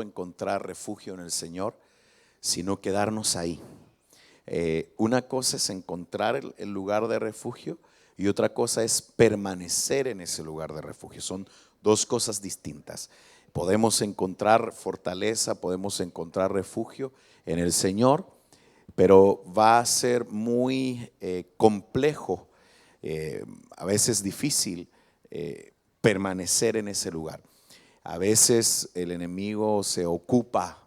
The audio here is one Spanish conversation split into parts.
encontrar refugio en el Señor, sino quedarnos ahí. Una cosa es encontrar el lugar de refugio y otra cosa es permanecer en ese lugar de refugio. Son dos cosas distintas. Podemos encontrar fortaleza, podemos encontrar refugio en el Señor, pero va a ser muy complejo, a veces difícil permanecer en ese lugar. A veces el enemigo se ocupa,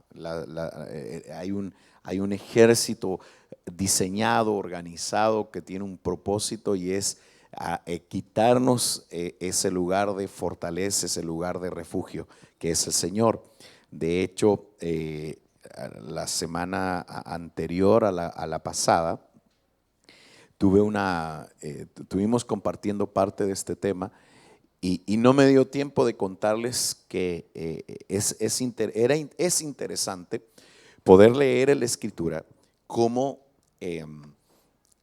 hay un ejército diseñado, organizado, que tiene un propósito y es quitarnos ese lugar de fortaleza, ese lugar de refugio que es el Señor. De hecho, la semana anterior a la pasada, estuvimos compartiendo parte de este tema y no me dio tiempo de contarles que es interesante poder leer en la Escritura cómo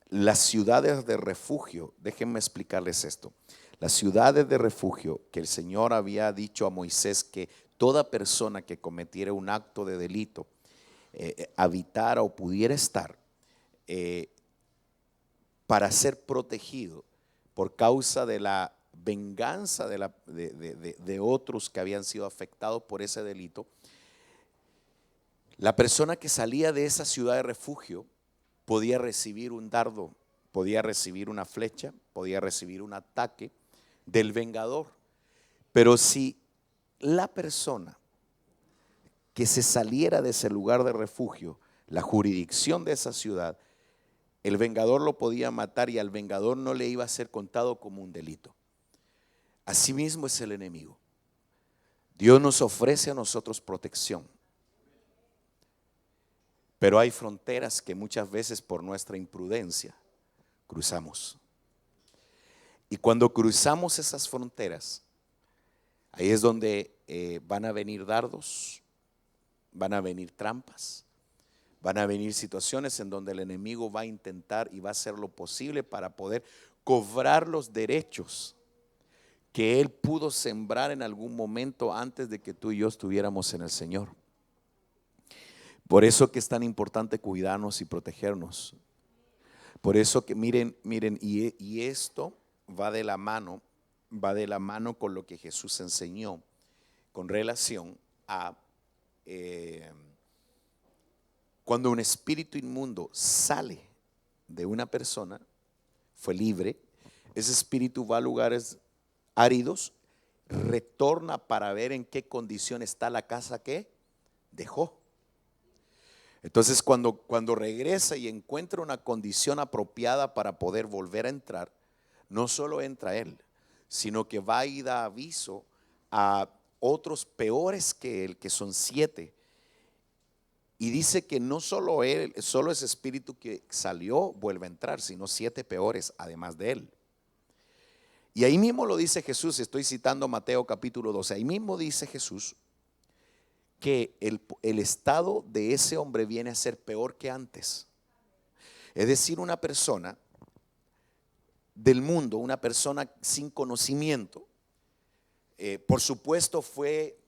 las ciudades de refugio, déjenme explicarles esto, las ciudades de refugio que el Señor había dicho a Moisés que toda persona que cometiera un acto de delito habitara o pudiera estar para ser protegido por causa de la venganza de otros que habían sido afectados por ese delito. La persona que salía de esa ciudad de refugio podía recibir un dardo, podía recibir una flecha, podía recibir un ataque del vengador. Pero si la persona que se saliera de ese lugar de refugio, la jurisdicción de esa ciudad, el vengador lo podía matar y al vengador no le iba a ser contado como un delito. Asimismo es el enemigo. Dios nos ofrece a nosotros protección, pero hay fronteras que muchas veces por nuestra imprudencia cruzamos. Y cuando cruzamos esas fronteras, ahí es donde van a venir dardos, van a venir trampas, van a venir situaciones en donde el enemigo va a intentar y va a hacer lo posible para poder cobrar los derechos que él pudo sembrar en algún momento antes de que tú y yo estuviéramos en el Señor. Por eso que es tan importante cuidarnos y protegernos. Por eso que miren, y esto va de la mano con lo que Jesús enseñó con relación a cuando un espíritu inmundo sale de una persona, fue libre, ese espíritu va a lugares áridos, retorna para ver en qué condición está la casa que dejó. Entonces cuando regresa y encuentra una condición apropiada para poder volver a entrar, no solo entra él, sino que va y da aviso a otros peores que él, que son 7. Y dice que no solo él, solo ese espíritu que salió vuelve a entrar, sino 7 peores además de él. Y ahí mismo lo dice Jesús, estoy citando Mateo capítulo 12, ahí mismo dice Jesús que el estado de ese hombre viene a ser peor que antes. Es decir, una persona del mundo, una persona sin conocimiento, por supuesto fue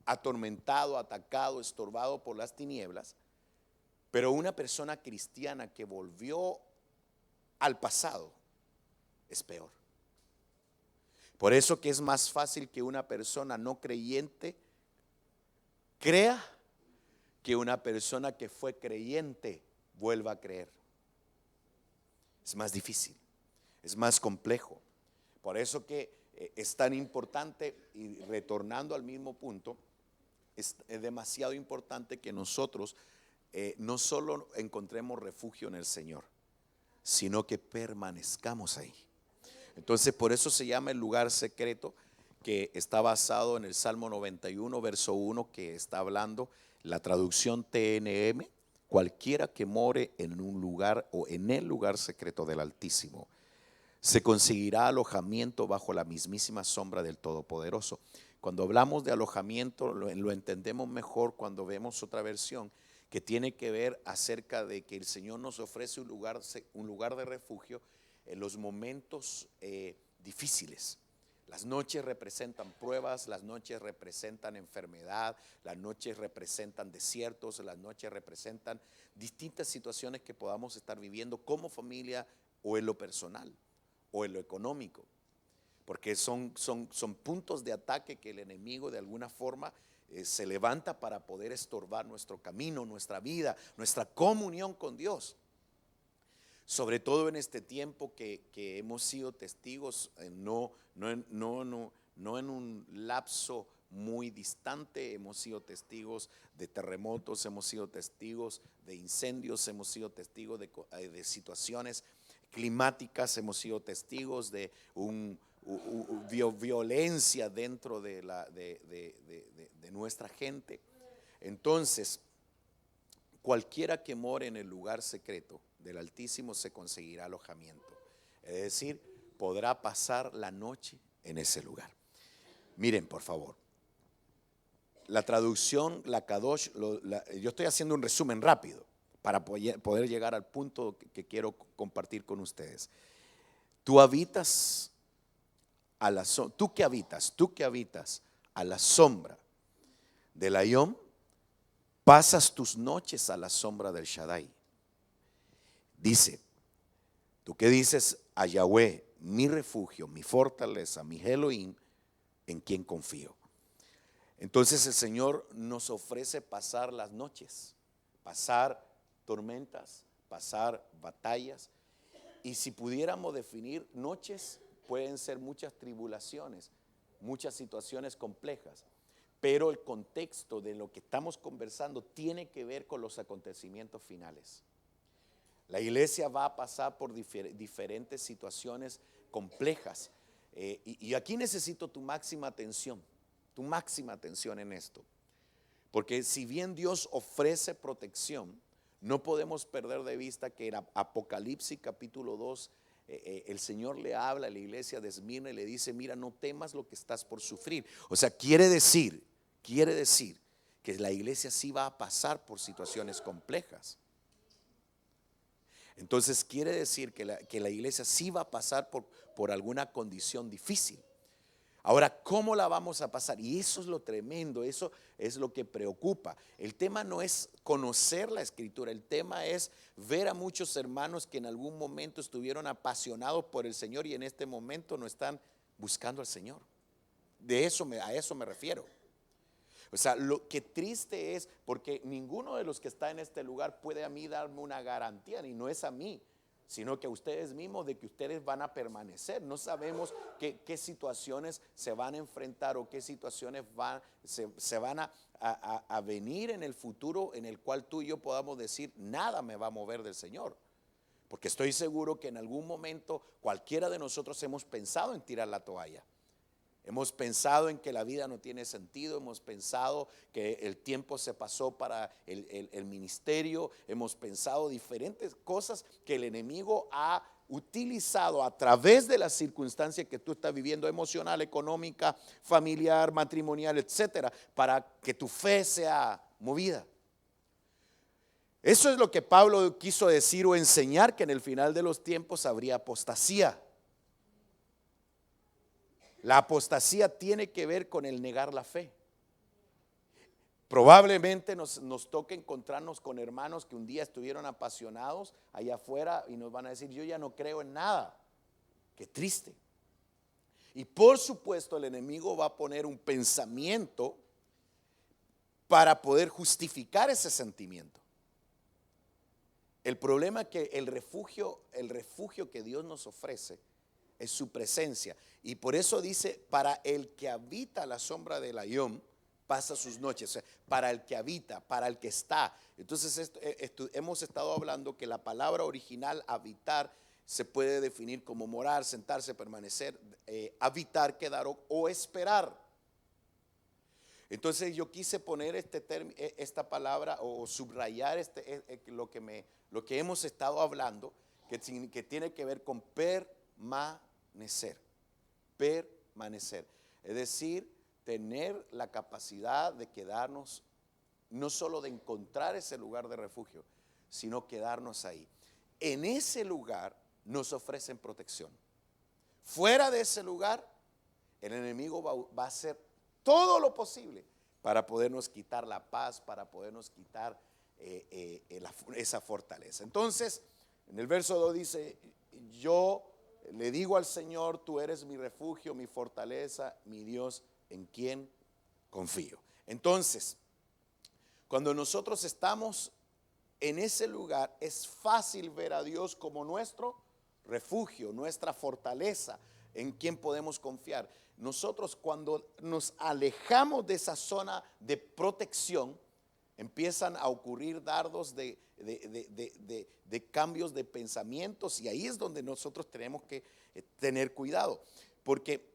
atormentado, atacado, estorbado por las tinieblas, pero una persona cristiana que volvió al pasado es peor. Por eso que es más fácil que una persona no creyente crea que una persona que fue creyente vuelva a creer. Es más difícil, es más complejo. Por eso que es tan importante, y retornando al mismo punto, es demasiado importante que nosotros no solo encontremos refugio en el Señor, sino que permanezcamos ahí. Entonces por eso se llama el lugar secreto, que está basado en el Salmo 91 verso 1, que está hablando la traducción TNM: cualquiera que more en un lugar o en el lugar secreto del Altísimo se conseguirá alojamiento bajo la mismísima sombra del Todopoderoso. Cuando hablamos de alojamiento lo entendemos mejor cuando vemos otra versión que tiene que ver acerca de que el Señor nos ofrece un lugar de refugio en los momentos difíciles. Las noches representan pruebas, las noches representan enfermedad, las noches representan desiertos, las noches representan distintas situaciones que podamos estar viviendo como familia o en lo personal o en lo económico. Porque son puntos de ataque que el enemigo de alguna forma se levanta para poder estorbar nuestro camino, nuestra vida, nuestra comunión con Dios. Sobre todo en este tiempo que hemos sido testigos, no en un lapso muy distante, hemos sido testigos de terremotos, hemos sido testigos de incendios, hemos sido testigos de situaciones climáticas, hemos sido testigos de violencia dentro de nuestra gente. Entonces, cualquiera que more en el lugar secreto del Altísimo se conseguirá alojamiento. Es decir, podrá pasar la noche en ese lugar. Miren, por favor, la traducción, la Kadosh, yo estoy haciendo un resumen rápido para poder llegar al punto que quiero compartir con ustedes. Tú habitas tú que habitas a la sombra del Ayón, pasas tus noches a la sombra del Shaddai. Dice, tú que dices a Yahweh, mi refugio, mi fortaleza, mi Elohim, en quien confío. Entonces el Señor nos ofrece pasar las noches, pasar tormentas, pasar batallas. Y si pudiéramos definir noches, pueden ser muchas tribulaciones, muchas situaciones complejas. Pero el contexto de lo que estamos conversando tiene que ver con los acontecimientos finales. La iglesia va a pasar por diferentes situaciones complejas. Y aquí necesito tu máxima atención en esto. Porque si bien Dios ofrece protección, no podemos perder de vista que en Apocalipsis capítulo 2, el Señor le habla a la iglesia de Esmirna y le dice, mira, no temas lo que estás por sufrir. O sea, quiere decir que la iglesia sí va a pasar por situaciones complejas. Entonces quiere decir que la iglesia sí va a pasar por alguna condición difícil. Ahora, ¿cómo la vamos a pasar? Y eso es lo tremendo, eso es lo que preocupa. El tema no es conocer la Escritura, el tema es ver a muchos hermanos que en algún momento estuvieron apasionados por el Señor y en este momento no están buscando al Señor. A eso me refiero. O sea, lo que triste es porque ninguno de los que está en este lugar puede a mí darme una garantía, y no es a mí, sino que a ustedes mismos de que ustedes van a permanecer. No sabemos qué situaciones se van a enfrentar o qué situaciones se van a venir en el futuro, en el cual tú y yo podamos decir, nada me va a mover del Señor. Porque estoy seguro que en algún momento cualquiera de nosotros hemos pensado en tirar la toalla. Hemos pensado en que la vida no tiene sentido, hemos pensado que el tiempo se pasó para el ministerio, hemos pensado diferentes cosas que el enemigo ha utilizado a través de las circunstancias que tú estás viviendo, emocional, económica, familiar, matrimonial, etcétera, para que tu fe sea movida. Eso es lo que Pablo quiso decir o enseñar, que en el final de los tiempos habría apostasía. La apostasía tiene que ver con el negar la fe. Probablemente nos toque encontrarnos con hermanos que un día estuvieron apasionados allá afuera y nos van a decir, yo ya no creo en nada. Qué triste. Y por supuesto el enemigo va a poner un pensamiento para poder justificar ese sentimiento. El problema es que el refugio que Dios nos ofrece es su presencia. Y por eso dice, para el que habita la sombra del Ayón, pasa sus noches. O sea, para el que habita, para el que está. Entonces hemos estado hablando que la palabra original habitar se puede definir como morar, sentarse, permanecer, habitar, quedar o esperar. Entonces yo quise poner esta palabra o subrayar lo que hemos estado hablando, que tiene que ver con permanecer. Es decir, tener la capacidad de quedarnos, no solo de encontrar ese lugar de refugio, sino quedarnos ahí. En ese lugar nos ofrecen protección. Fuera de ese lugar el enemigo va a hacer todo lo posible para podernos quitar la paz, para podernos quitar esa fortaleza. Entonces, en el verso 2 dice, yo le digo al Señor, tú eres mi refugio, mi fortaleza, mi Dios, en quien confío. Entonces, cuando nosotros estamos en ese lugar, es fácil ver a Dios como nuestro refugio, nuestra fortaleza, en quien podemos confiar. Nosotros, cuando nos alejamos de esa zona de protección, empiezan a ocurrir dardos de cambios de pensamientos, y ahí es donde nosotros tenemos que tener cuidado, porque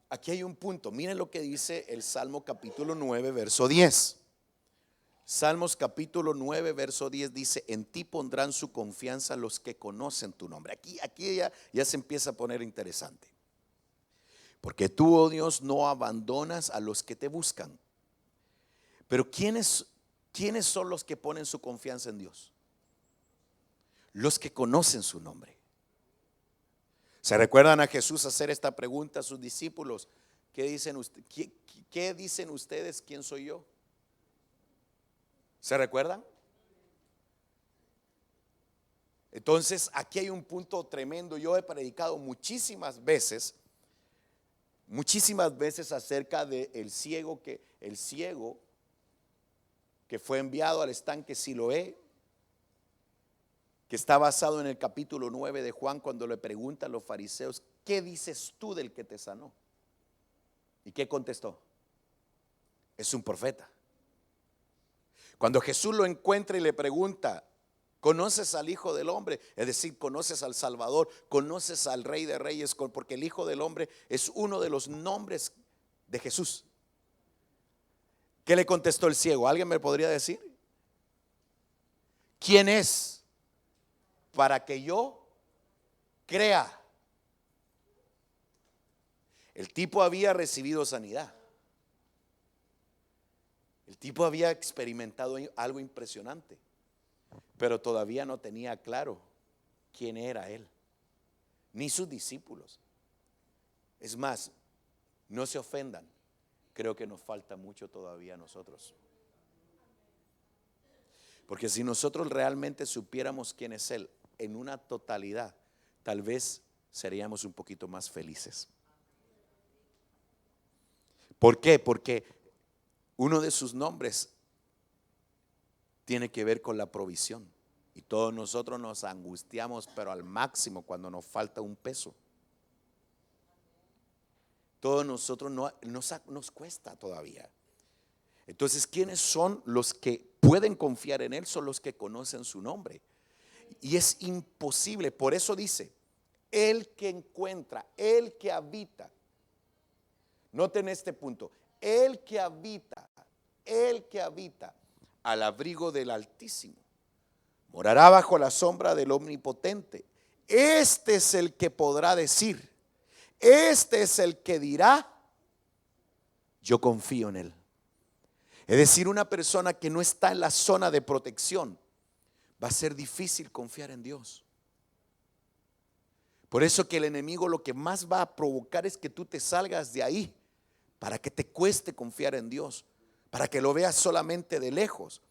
aquí hay un punto. Miren lo que dice el Salmo capítulo 9, verso 10. Salmos capítulo 9, verso 10 dice, en ti pondrán su confianza los que conocen tu nombre. Aquí ya se empieza a poner interesante. Porque tú, oh Dios, no abandonas a los que te buscan. Pero ¿quiénes son los que ponen su confianza en Dios? Los que conocen su nombre. ¿Se recuerdan a Jesús hacer esta pregunta a sus discípulos? ¿Qué dicen ustedes? ¿Quién soy yo? ¿Se recuerdan? Entonces aquí hay un punto tremendo. Yo he predicado muchísimas veces acerca del ciego que fue enviado al estanque Siloé, que está basado en el capítulo 9 de Juan, cuando le preguntan los fariseos, ¿qué dices tú del que te sanó? ¿Y qué contestó? Es un profeta. Cuando Jesús lo encuentra y le pregunta, ¿conoces al Hijo del Hombre? Es decir, ¿conoces al Salvador? ¿Conoces al Rey de Reyes? Porque el Hijo del Hombre es uno de los nombres de Jesús. ¿Qué le contestó el ciego? ¿Alguien me podría decir? ¿Quién es para que yo crea? El tipo había recibido sanidad. El tipo había experimentado algo impresionante, pero todavía no tenía claro quién era él, ni sus discípulos. Es más, no se ofendan, creo que nos falta mucho todavía a nosotros. Porque si nosotros realmente supiéramos quién es Él en una totalidad, tal vez seríamos un poquito más felices. ¿Por qué? Porque uno de sus nombres tiene que ver con la provisión. Y todos nosotros nos angustiamos, pero al máximo, cuando nos falta un peso. Todos nosotros nos cuesta todavía. Entonces, ¿quiénes son los que pueden confiar en Él? Son los que conocen su nombre. Y es imposible, por eso dice, el que encuentra, el que habita. Noten este punto, el que habita al abrigo del Altísimo, morará bajo la sombra del Omnipotente. Este es el que podrá decir, este es el que dirá, yo confío en Él. Es decir, una persona que no está en la zona de protección, va a ser difícil confiar en Dios. Por eso que el enemigo lo que más va a provocar es que tú te salgas de ahí, para que te cueste confiar en Dios, para que lo veas solamente de lejos.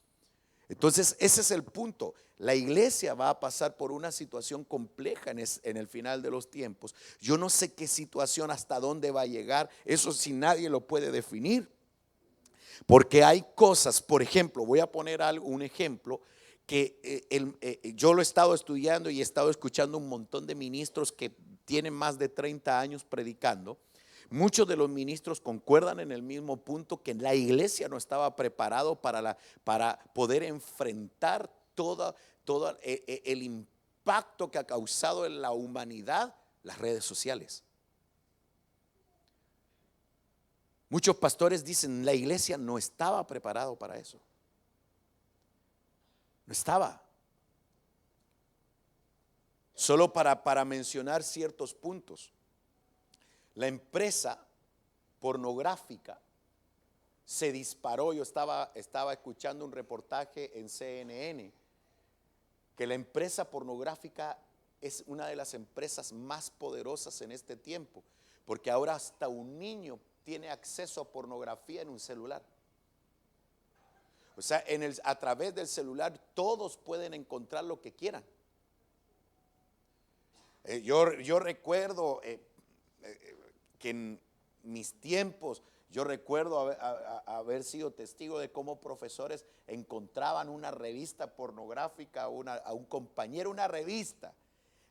Entonces ese es el punto. La iglesia va a pasar por una situación compleja en el final de los tiempos. Yo no sé qué situación, hasta dónde va a llegar, eso sí nadie lo puede definir. Porque hay cosas, por ejemplo, voy a poner un ejemplo que yo lo he estado estudiando y he estado escuchando un montón de ministros que tienen más de 30 años predicando. Muchos de los ministros concuerdan en el mismo punto, que la iglesia no estaba preparado para poder enfrentar todo el impacto que ha causado en la humanidad las redes sociales. Muchos pastores dicen, la iglesia no estaba preparado para eso. No estaba. Solo para mencionar ciertos puntos. La empresa pornográfica se disparó. Yo estaba escuchando un reportaje en CNN que la empresa pornográfica es una de las empresas más poderosas en este tiempo, Porque ahora hasta un niño tiene acceso a pornografía en un celular. O sea, a través del celular todos pueden encontrar lo que quieran. Yo recuerdo que en mis tiempos, yo recuerdo haber sido testigo de cómo profesores encontraban una revista pornográfica a un compañero, una revista,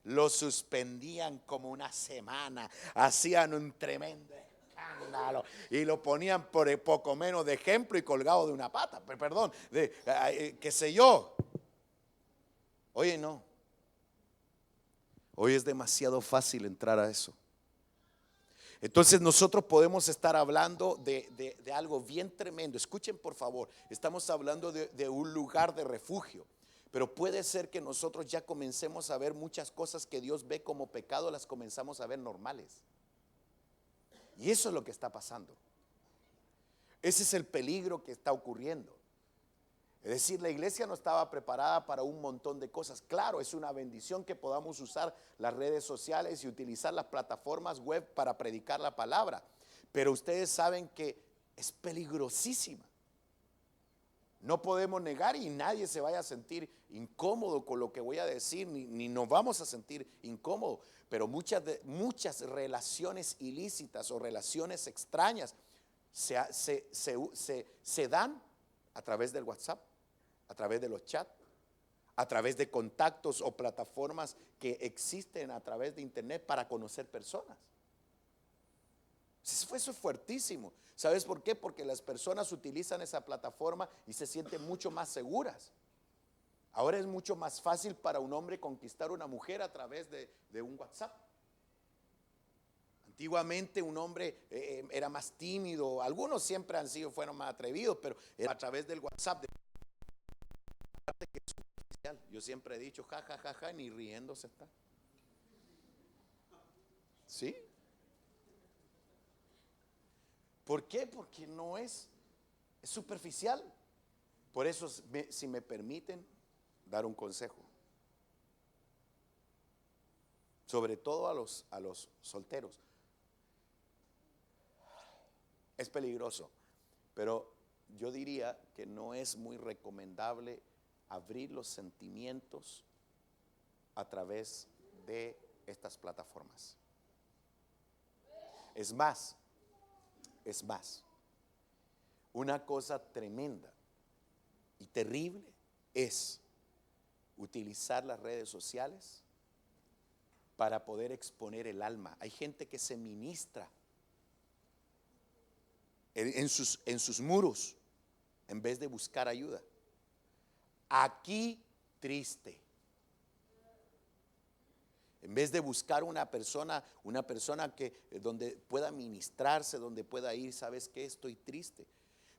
lo suspendían como una semana, hacían un tremendo escándalo y lo ponían por poco menos de ejemplo y colgado de una pata, perdón, qué sé yo. Oye, no. Hoy es demasiado fácil entrar a eso. Entonces nosotros podemos estar hablando de algo bien tremendo. Escuchen por favor, estamos hablando de un lugar de refugio. Pero puede ser que nosotros ya comencemos a ver muchas cosas que Dios ve como pecado, las comenzamos a ver normales. Y eso es lo que está pasando. Ese es el peligro que está ocurriendo. Es decir, la iglesia no estaba preparada para un montón de cosas. Claro, es una bendición que podamos usar las redes sociales y utilizar las plataformas web para predicar la palabra. Pero ustedes saben que es peligrosísima. No podemos negar y nadie se vaya a sentir incómodo con lo que voy a decir, ni nos vamos a sentir incómodos. Pero muchas relaciones ilícitas o relaciones extrañas se dan a través del WhatsApp, a través de los chats, a través de contactos o plataformas que existen a través de internet para conocer personas. Eso es fuertísimo. ¿Sabes por qué? Porque las personas utilizan esa plataforma y se sienten mucho más seguras. Ahora es mucho más fácil para un hombre conquistar una mujer a través de un WhatsApp. Antiguamente un hombre era más tímido, algunos siempre fueron más atrevidos, pero a través del WhatsApp. Yo siempre he dicho, ja, ja, ja, ja, ni riéndose está. ¿Sí? ¿Por qué? Porque no es superficial. Por eso, si me permiten dar un consejo, sobre todo a los solteros, es peligroso, pero yo diría que no es muy recomendable abrir los sentimientos a través de estas plataformas. Es más, una cosa tremenda y terrible es utilizar las redes sociales para poder exponer el alma. Hay gente que se ministra en sus muros en vez de buscar ayuda. Aquí triste. En vez de buscar una persona que donde pueda ministrarse, donde pueda ir, ¿sabes qué? Estoy triste.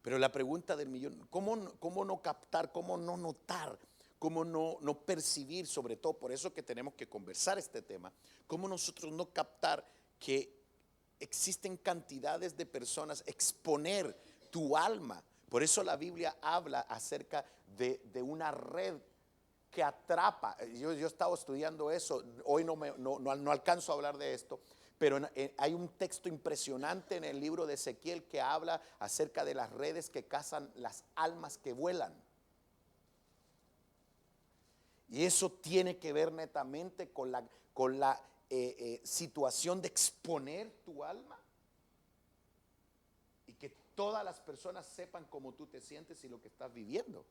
Pero la pregunta del millón, ¿cómo no captar, cómo no notar, cómo no percibir, sobre todo por eso que tenemos que conversar este tema, cómo nosotros no captar que existen cantidades de personas, exponer tu alma? Por eso la Biblia habla acerca de una red que atrapa. Yo he estado estudiando eso, hoy no alcanzo a hablar de esto, pero hay un texto impresionante en el libro de Ezequiel que habla acerca de las redes que cazan las almas que vuelan. Y eso tiene que ver netamente con la situación de exponer tu alma y que todas las personas sepan cómo tú te sientes y lo que estás viviendo.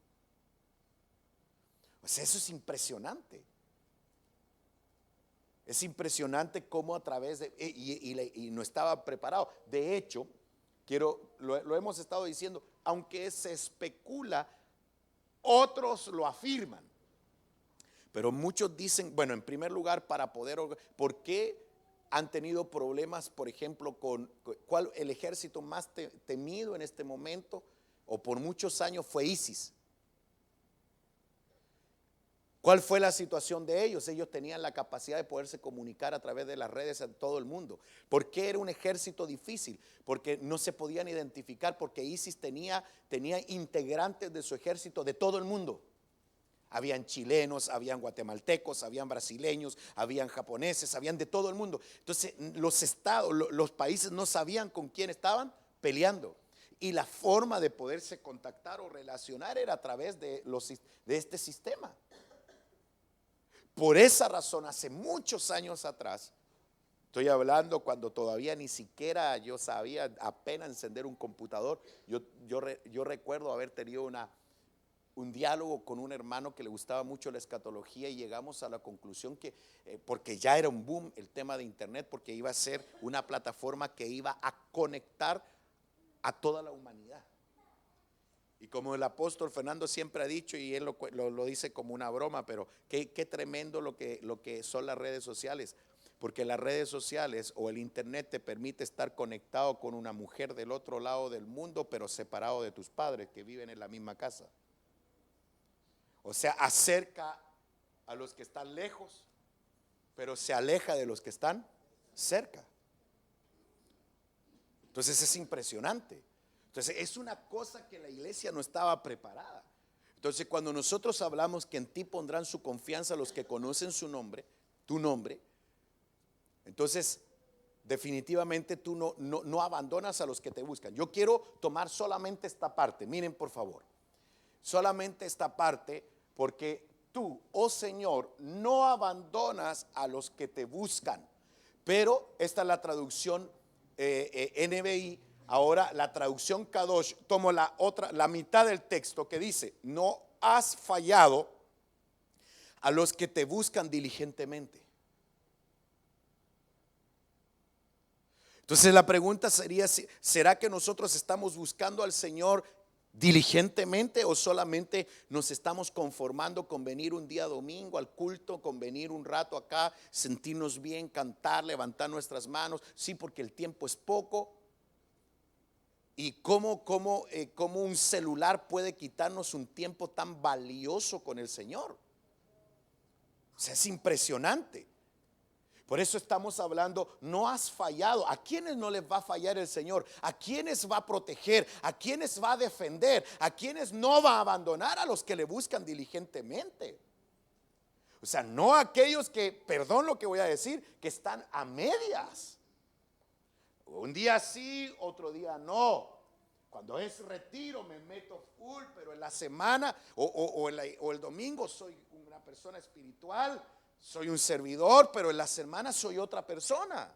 O sea, eso es impresionante. Es impresionante cómo a través de... Y no estaba preparado. De hecho, lo hemos estado diciendo, aunque se especula, otros lo afirman. Pero muchos dicen, bueno, en primer lugar, ¿por qué han tenido problemas, por ejemplo, cuál el ejército más temido en este momento, o por muchos años, fue ISIS? ¿Cuál fue la situación de ellos? Ellos tenían la capacidad de poderse comunicar a través de las redes a todo el mundo. ¿Por qué era un ejército difícil? Porque no se podían identificar, porque ISIS tenía integrantes de su ejército de todo el mundo. Habían chilenos, habían guatemaltecos, habían brasileños, habían japoneses, habían de todo el mundo. Entonces los estados, los países no sabían con quién estaban peleando. Y la forma de poderse contactar o relacionar era a través de este sistema. Por esa razón, hace muchos años atrás, estoy hablando cuando todavía ni siquiera yo sabía apenas encender un computador, yo recuerdo haber tenido un diálogo con un hermano que le gustaba mucho la escatología y llegamos a la conclusión que, porque ya era un boom el tema de internet, porque iba a ser una plataforma que iba a conectar a toda la humanidad. Y como el apóstol Fernando siempre ha dicho, y él lo dice como una broma, pero qué tremendo lo que son las redes sociales, porque las redes sociales o el internet te permite estar conectado con una mujer del otro lado del mundo, pero separado de tus padres que viven en la misma casa. O sea, acerca a los que están lejos, pero se aleja de los que están cerca. Entonces es impresionante. Entonces es una cosa que la iglesia no estaba preparada. Entonces cuando nosotros hablamos que en ti pondrán su confianza los que conocen su nombre, tu nombre, entonces definitivamente tú no abandonas a los que te buscan. Yo quiero tomar solamente esta parte, miren por favor, solamente esta parte, porque tú, oh Señor, no abandonas a los que te buscan. Pero esta es la traducción NBI. Ahora la traducción Kadosh, tomo la mitad del texto que dice: no has fallado a los que te buscan diligentemente. Entonces la pregunta sería: ¿será que nosotros estamos buscando al Señor diligentemente o solamente nos estamos conformando con venir un día domingo al culto, con venir un rato acá, sentirnos bien, cantar, levantar nuestras manos? Sí, porque el tiempo es poco. Y cómo un celular puede quitarnos un tiempo tan valioso con el Señor. O sea, es impresionante. Por eso estamos hablando, no has fallado. ¿A quiénes no les va a fallar el Señor? ¿A quiénes va a proteger? ¿A quiénes va a defender? ¿A quiénes no va a abandonar? A los que le buscan diligentemente. O sea, no a aquellos que, perdón lo que voy a decir, que están a medias. Un día sí, otro día no. Cuando es retiro me meto full, pero en la semana o el domingo soy una persona espiritual. Soy un servidor, pero en la semana soy otra persona.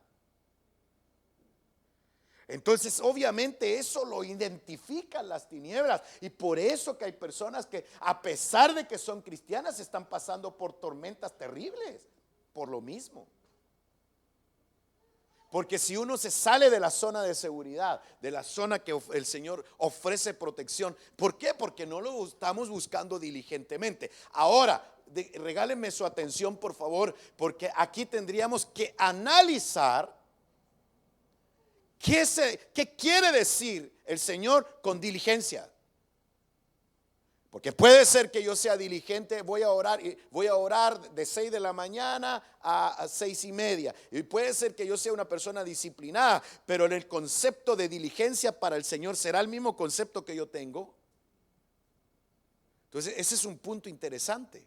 Entonces obviamente eso lo identifican las tinieblas. Y por eso que hay personas que, a pesar de que son cristianas, están pasando por tormentas terribles por lo mismo. Porque si uno se sale de la zona de seguridad, de la zona que el Señor ofrece protección, ¿por qué? Porque no lo estamos buscando diligentemente. Ahora, regálenme su atención por favor, porque aquí tendríamos que analizar qué quiere decir el Señor con diligencia. Porque puede ser que yo sea diligente, voy a orar de 6 de la mañana a 6:30. Y puede ser que yo sea una persona disciplinada, pero en el concepto de diligencia para el Señor, ¿será el mismo concepto que yo tengo? Entonces ese es un punto interesante.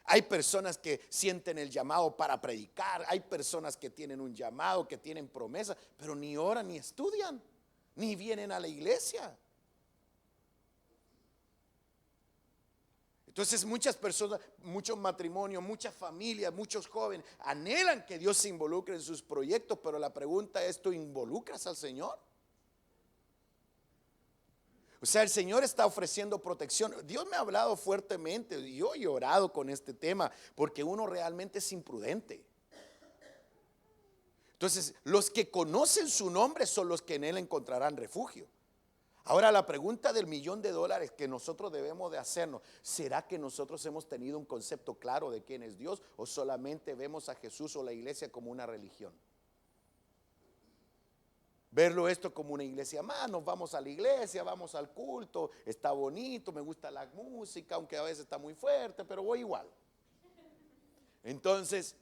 Hay personas que sienten el llamado para predicar, hay personas que tienen un llamado, que tienen promesa, pero ni oran ni estudian, ni vienen a la iglesia. Entonces muchas personas, muchos matrimonios, muchas familias, muchos jóvenes anhelan que Dios se involucre en sus proyectos, pero la pregunta es: ¿tú involucras al Señor? O sea, el Señor está ofreciendo protección. Dios me ha hablado fuertemente y yo he orado con este tema porque uno realmente es imprudente. Entonces, los que conocen su nombre son los que en Él encontrarán refugio. Ahora la pregunta del $1.000.000 que nosotros debemos de hacernos: ¿será que nosotros hemos tenido un concepto claro de quién es Dios o solamente vemos a Jesús o la iglesia como una religión? Verlo esto como una iglesia más, nos vamos a la iglesia, vamos al culto, está bonito, me gusta la música, aunque a veces está muy fuerte, pero voy igual. Entonces,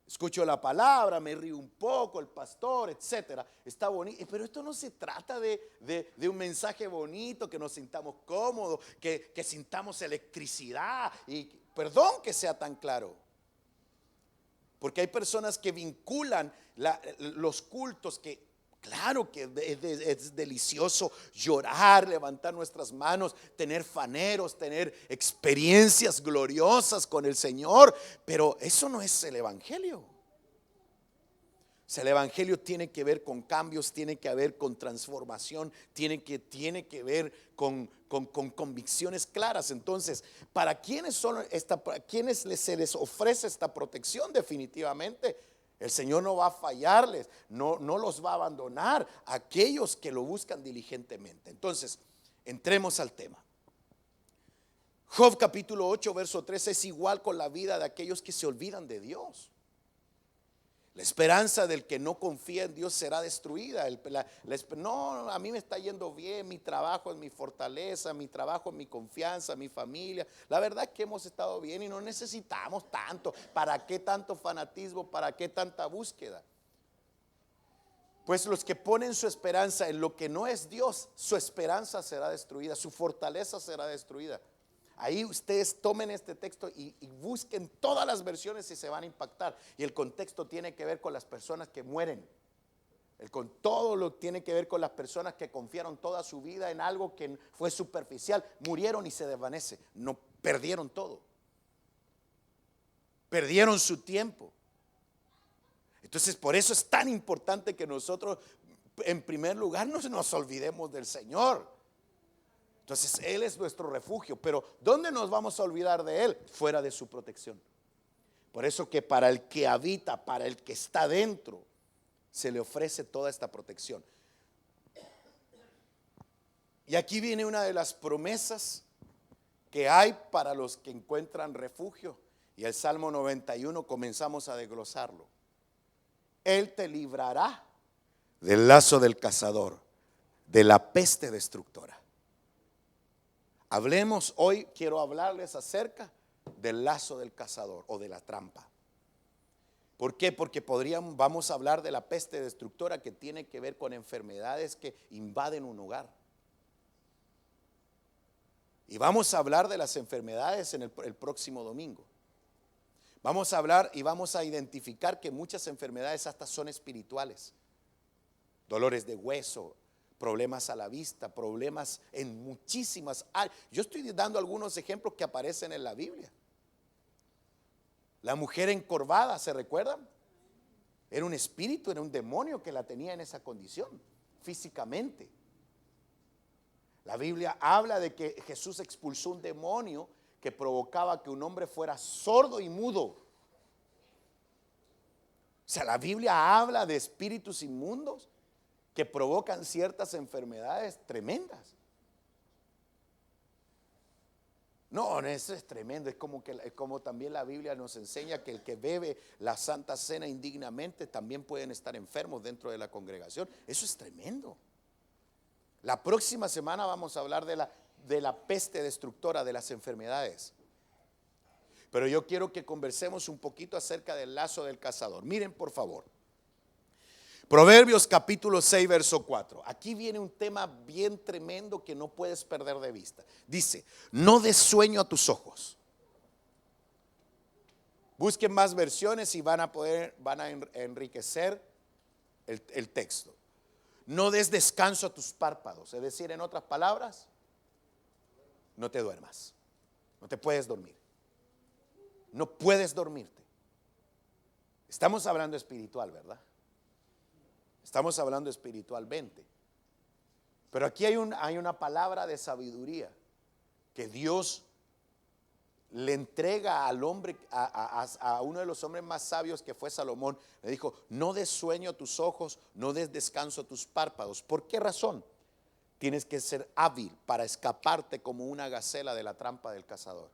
Escucho la palabra, me río un poco, el pastor, etcétera. Está bonito, pero esto no se trata de un mensaje bonito, que nos sintamos cómodos, que sintamos electricidad. Y perdón que sea tan claro, porque hay personas que vinculan los cultos, que claro que es delicioso llorar, levantar nuestras manos, tener faneros, tener experiencias gloriosas con el Señor, pero eso no es el evangelio. O sea, el evangelio tiene que ver con cambios, tiene que ver con transformación, tiene que ver con convicciones claras. Entonces, ¿para quiénes se les ofrece esta protección? Definitivamente el Señor no va a fallarles, no los va a abandonar a aquellos que lo buscan diligentemente. Entonces, entremos al tema. Job capítulo 8 verso 13 es igual con la vida de aquellos que se olvidan de Dios. La esperanza del que no confía en Dios será destruida. No, a mí me está yendo bien, mi trabajo es mi fortaleza, mi trabajo es mi confianza, mi familia. La verdad es que hemos estado bien y no necesitamos tanto. ¿Para qué tanto fanatismo? ¿Para qué tanta búsqueda? Pues los que ponen su esperanza en lo que no es Dios, su esperanza será destruida, su fortaleza será destruida. Ahí ustedes tomen este texto y busquen todas las versiones y se van a impactar. Y el contexto tiene que ver con las personas que mueren. Todo lo tiene que ver con las personas que confiaron toda su vida en algo que fue superficial. Murieron y se desvanece. No, perdieron todo. Perdieron su tiempo. Entonces, por eso es tan importante que nosotros, en primer lugar, no nos olvidemos del Señor. Entonces Él es nuestro refugio, pero ¿dónde nos vamos a olvidar de Él? Fuera de su protección. Por eso que para el que habita, para el que está dentro, se le ofrece toda esta protección. Y aquí viene una de las promesas que hay para los que encuentran refugio. Y el Salmo 91 comenzamos a desglosarlo. Él te librará del lazo del cazador, de la peste destructora. Hablemos hoy, quiero hablarles acerca del lazo del cazador o de la trampa. ¿Por qué? Porque vamos a hablar de la peste destructora, que tiene que ver con enfermedades que invaden un hogar. Y vamos a hablar de las enfermedades en el próximo domingo. Vamos a hablar y vamos a identificar que muchas enfermedades hasta son espirituales. Dolores de hueso, problemas a la vista, problemas en muchísimas áreas. Yo estoy dando algunos ejemplos que aparecen en la Biblia. La mujer encorvada, ¿se recuerdan? Era un espíritu, era un demonio que la tenía en esa condición, físicamente. La Biblia habla de que Jesús expulsó un demonio que provocaba que un hombre fuera sordo y mudo. O sea, la Biblia habla de espíritus inmundos que provocan ciertas enfermedades tremendas. No, eso es tremendo. Es como también la Biblia nos enseña que el que bebe la Santa Cena indignamente también pueden estar enfermos dentro de la congregación. Eso es tremendo. La próxima semana vamos a hablar de la peste destructora, de las enfermedades. Pero yo quiero que conversemos un poquito acerca del lazo del cazador. Miren, por favor. Proverbios capítulo 6 verso 4. Aquí viene un tema bien tremendo que no puedes perder de vista. Dice: no des sueño a tus ojos. Busquen más versiones y van a enriquecer el texto. No des descanso a tus párpados. Es decir, en otras palabras, no te duermas. No te puedes dormir. No puedes dormirte. Estamos hablando espiritual, ¿verdad? Estamos hablando espiritualmente. Pero aquí hay una palabra de sabiduría que Dios le entrega al hombre, a uno de los hombres más sabios, que fue Salomón. Le dijo: no des sueño a tus ojos, no des descanso a tus párpados. ¿Por qué razón? Tienes que ser hábil para escaparte como una gacela de la trampa del cazador.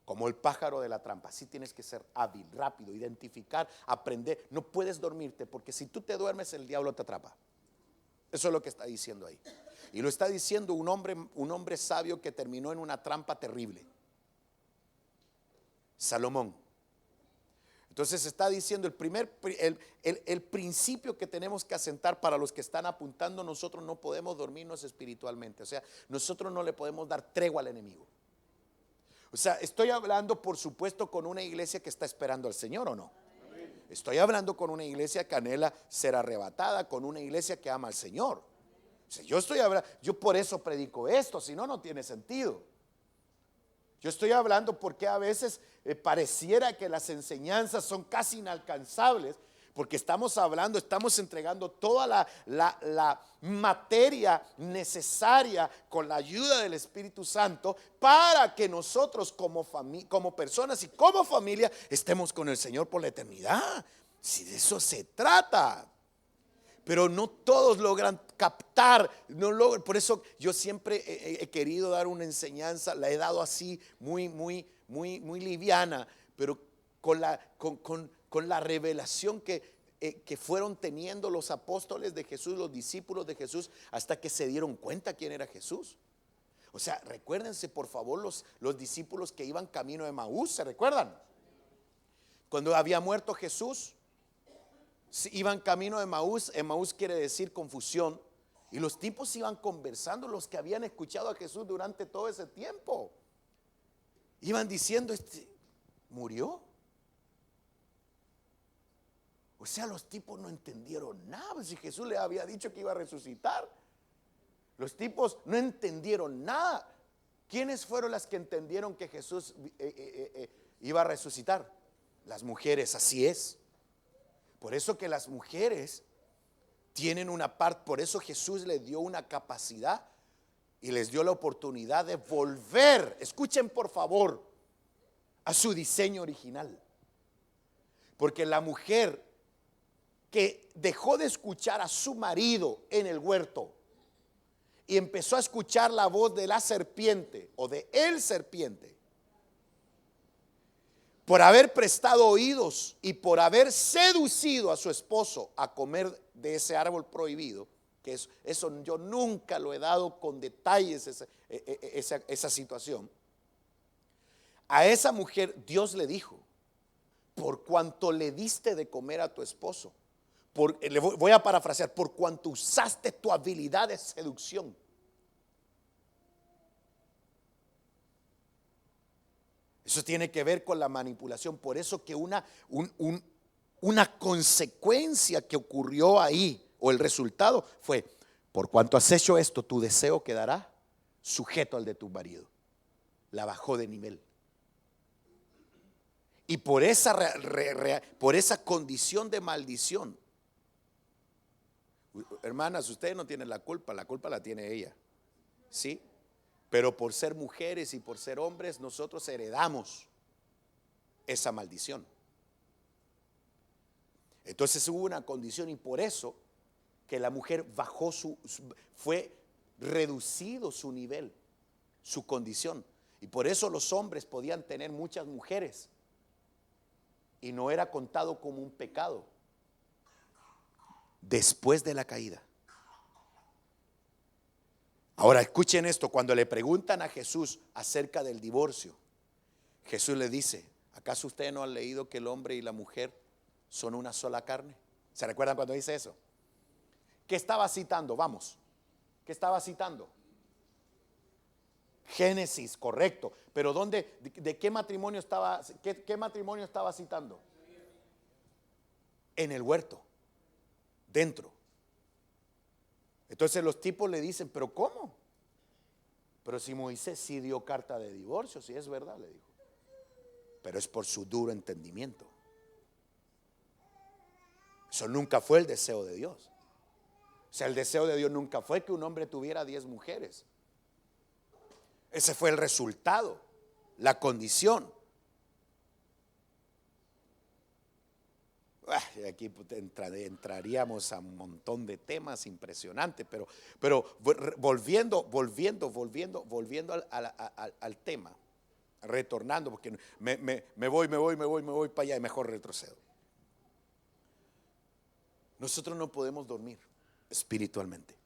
Como el pájaro de la trampa. Así tienes que ser hábil, rápido, identificar, aprender. No puedes dormirte, porque si tú te duermes, el diablo te atrapa. Eso es lo que está diciendo ahí. Y lo está diciendo un hombre sabio que terminó en una trampa terrible. Salomón. Entonces está diciendo el principio que tenemos que asentar para los que están apuntando: nosotros no podemos dormirnos espiritualmente. O sea, nosotros no le podemos dar tregua al enemigo. O sea, estoy hablando, por supuesto, con una iglesia que está esperando al Señor, ¿o no? Estoy hablando con una iglesia que anhela ser arrebatada, con una iglesia que ama al Señor. O sea, yo por eso predico esto, si no, no tiene sentido. Yo estoy hablando porque a veces pareciera que las enseñanzas son casi inalcanzables, porque estamos entregando toda la materia necesaria con la ayuda del Espíritu Santo para que nosotros como personas y como familia estemos con el Señor por la eternidad. Si de eso se trata. Pero no todos logran captar, por eso yo siempre he querido dar una enseñanza, la he dado así muy liviana, pero con la revelación que fueron teniendo los apóstoles de Jesús, los discípulos de Jesús, hasta que se dieron cuenta quién era Jesús. O sea, recuérdense por favor los discípulos que iban camino de Emaús, ¿se recuerdan? Cuando había muerto Jesús, iban camino de Emaús. Emaús quiere decir confusión. Y los tipos iban conversando, los que habían escuchado a Jesús durante todo ese tiempo. Iban diciendo: ¿murió? O sea, los tipos no entendieron nada. Si Jesús les había dicho que iba a resucitar, los tipos no entendieron nada. ¿Quiénes fueron las que entendieron que Jesús iba a resucitar? Las mujeres, así es. Por eso que las mujeres tienen una parte, por eso Jesús les dio una capacidad y les dio la oportunidad de volver, escuchen por favor, a su diseño original. Porque la mujer que dejó de escuchar a su marido en el huerto y empezó a escuchar la voz de la serpiente o de el serpiente, por haber prestado oídos y por haber seducido a su esposo a comer de ese árbol prohibido, que eso yo nunca lo he dado con detalles, esa situación. A esa mujer Dios le dijo: por cuanto le diste de comer a tu esposo, le voy a parafrasear, por cuanto usaste tu habilidad de seducción. Eso tiene que ver con la manipulación. Por eso que una consecuencia que ocurrió ahí, o el resultado fue: por cuanto has hecho esto, tu deseo quedará sujeto al de tu marido. La bajó de nivel. Y por esa condición de maldición, hermanas, ustedes no tienen la culpa la tiene ella. ¿Sí? Pero por ser mujeres y por ser hombres, nosotros heredamos esa maldición. Entonces hubo una condición, y por eso que la mujer bajó fue reducido su nivel, su condición. Y por eso los hombres podían tener muchas mujeres y no era contado como un pecado después de la caída. Ahora escuchen esto: cuando le preguntan a Jesús acerca del divorcio, Jesús le dice: ¿acaso ustedes no han leído que el hombre y la mujer son una sola carne? ¿Se recuerdan cuando dice eso? ¿Qué estaba citando? Vamos, ¿qué estaba citando? Génesis, correcto. Pero ¿de qué matrimonio estaba? ¿Qué matrimonio estaba citando? En el huerto, dentro. Entonces los tipos le dicen: ¿pero cómo? Pero si Moisés sí dio carta de divorcio, si es verdad, le dijo. Pero es por su duro entendimiento. Eso nunca fue el deseo de Dios. O sea, el deseo de Dios nunca fue que un hombre tuviera 10 mujeres. Ese fue el resultado, la condición. Aquí entraríamos a un montón de temas impresionantes, pero volviendo al tema, retornando, porque me voy para allá y mejor retrocedo. Nosotros no podemos dormir espiritualmente.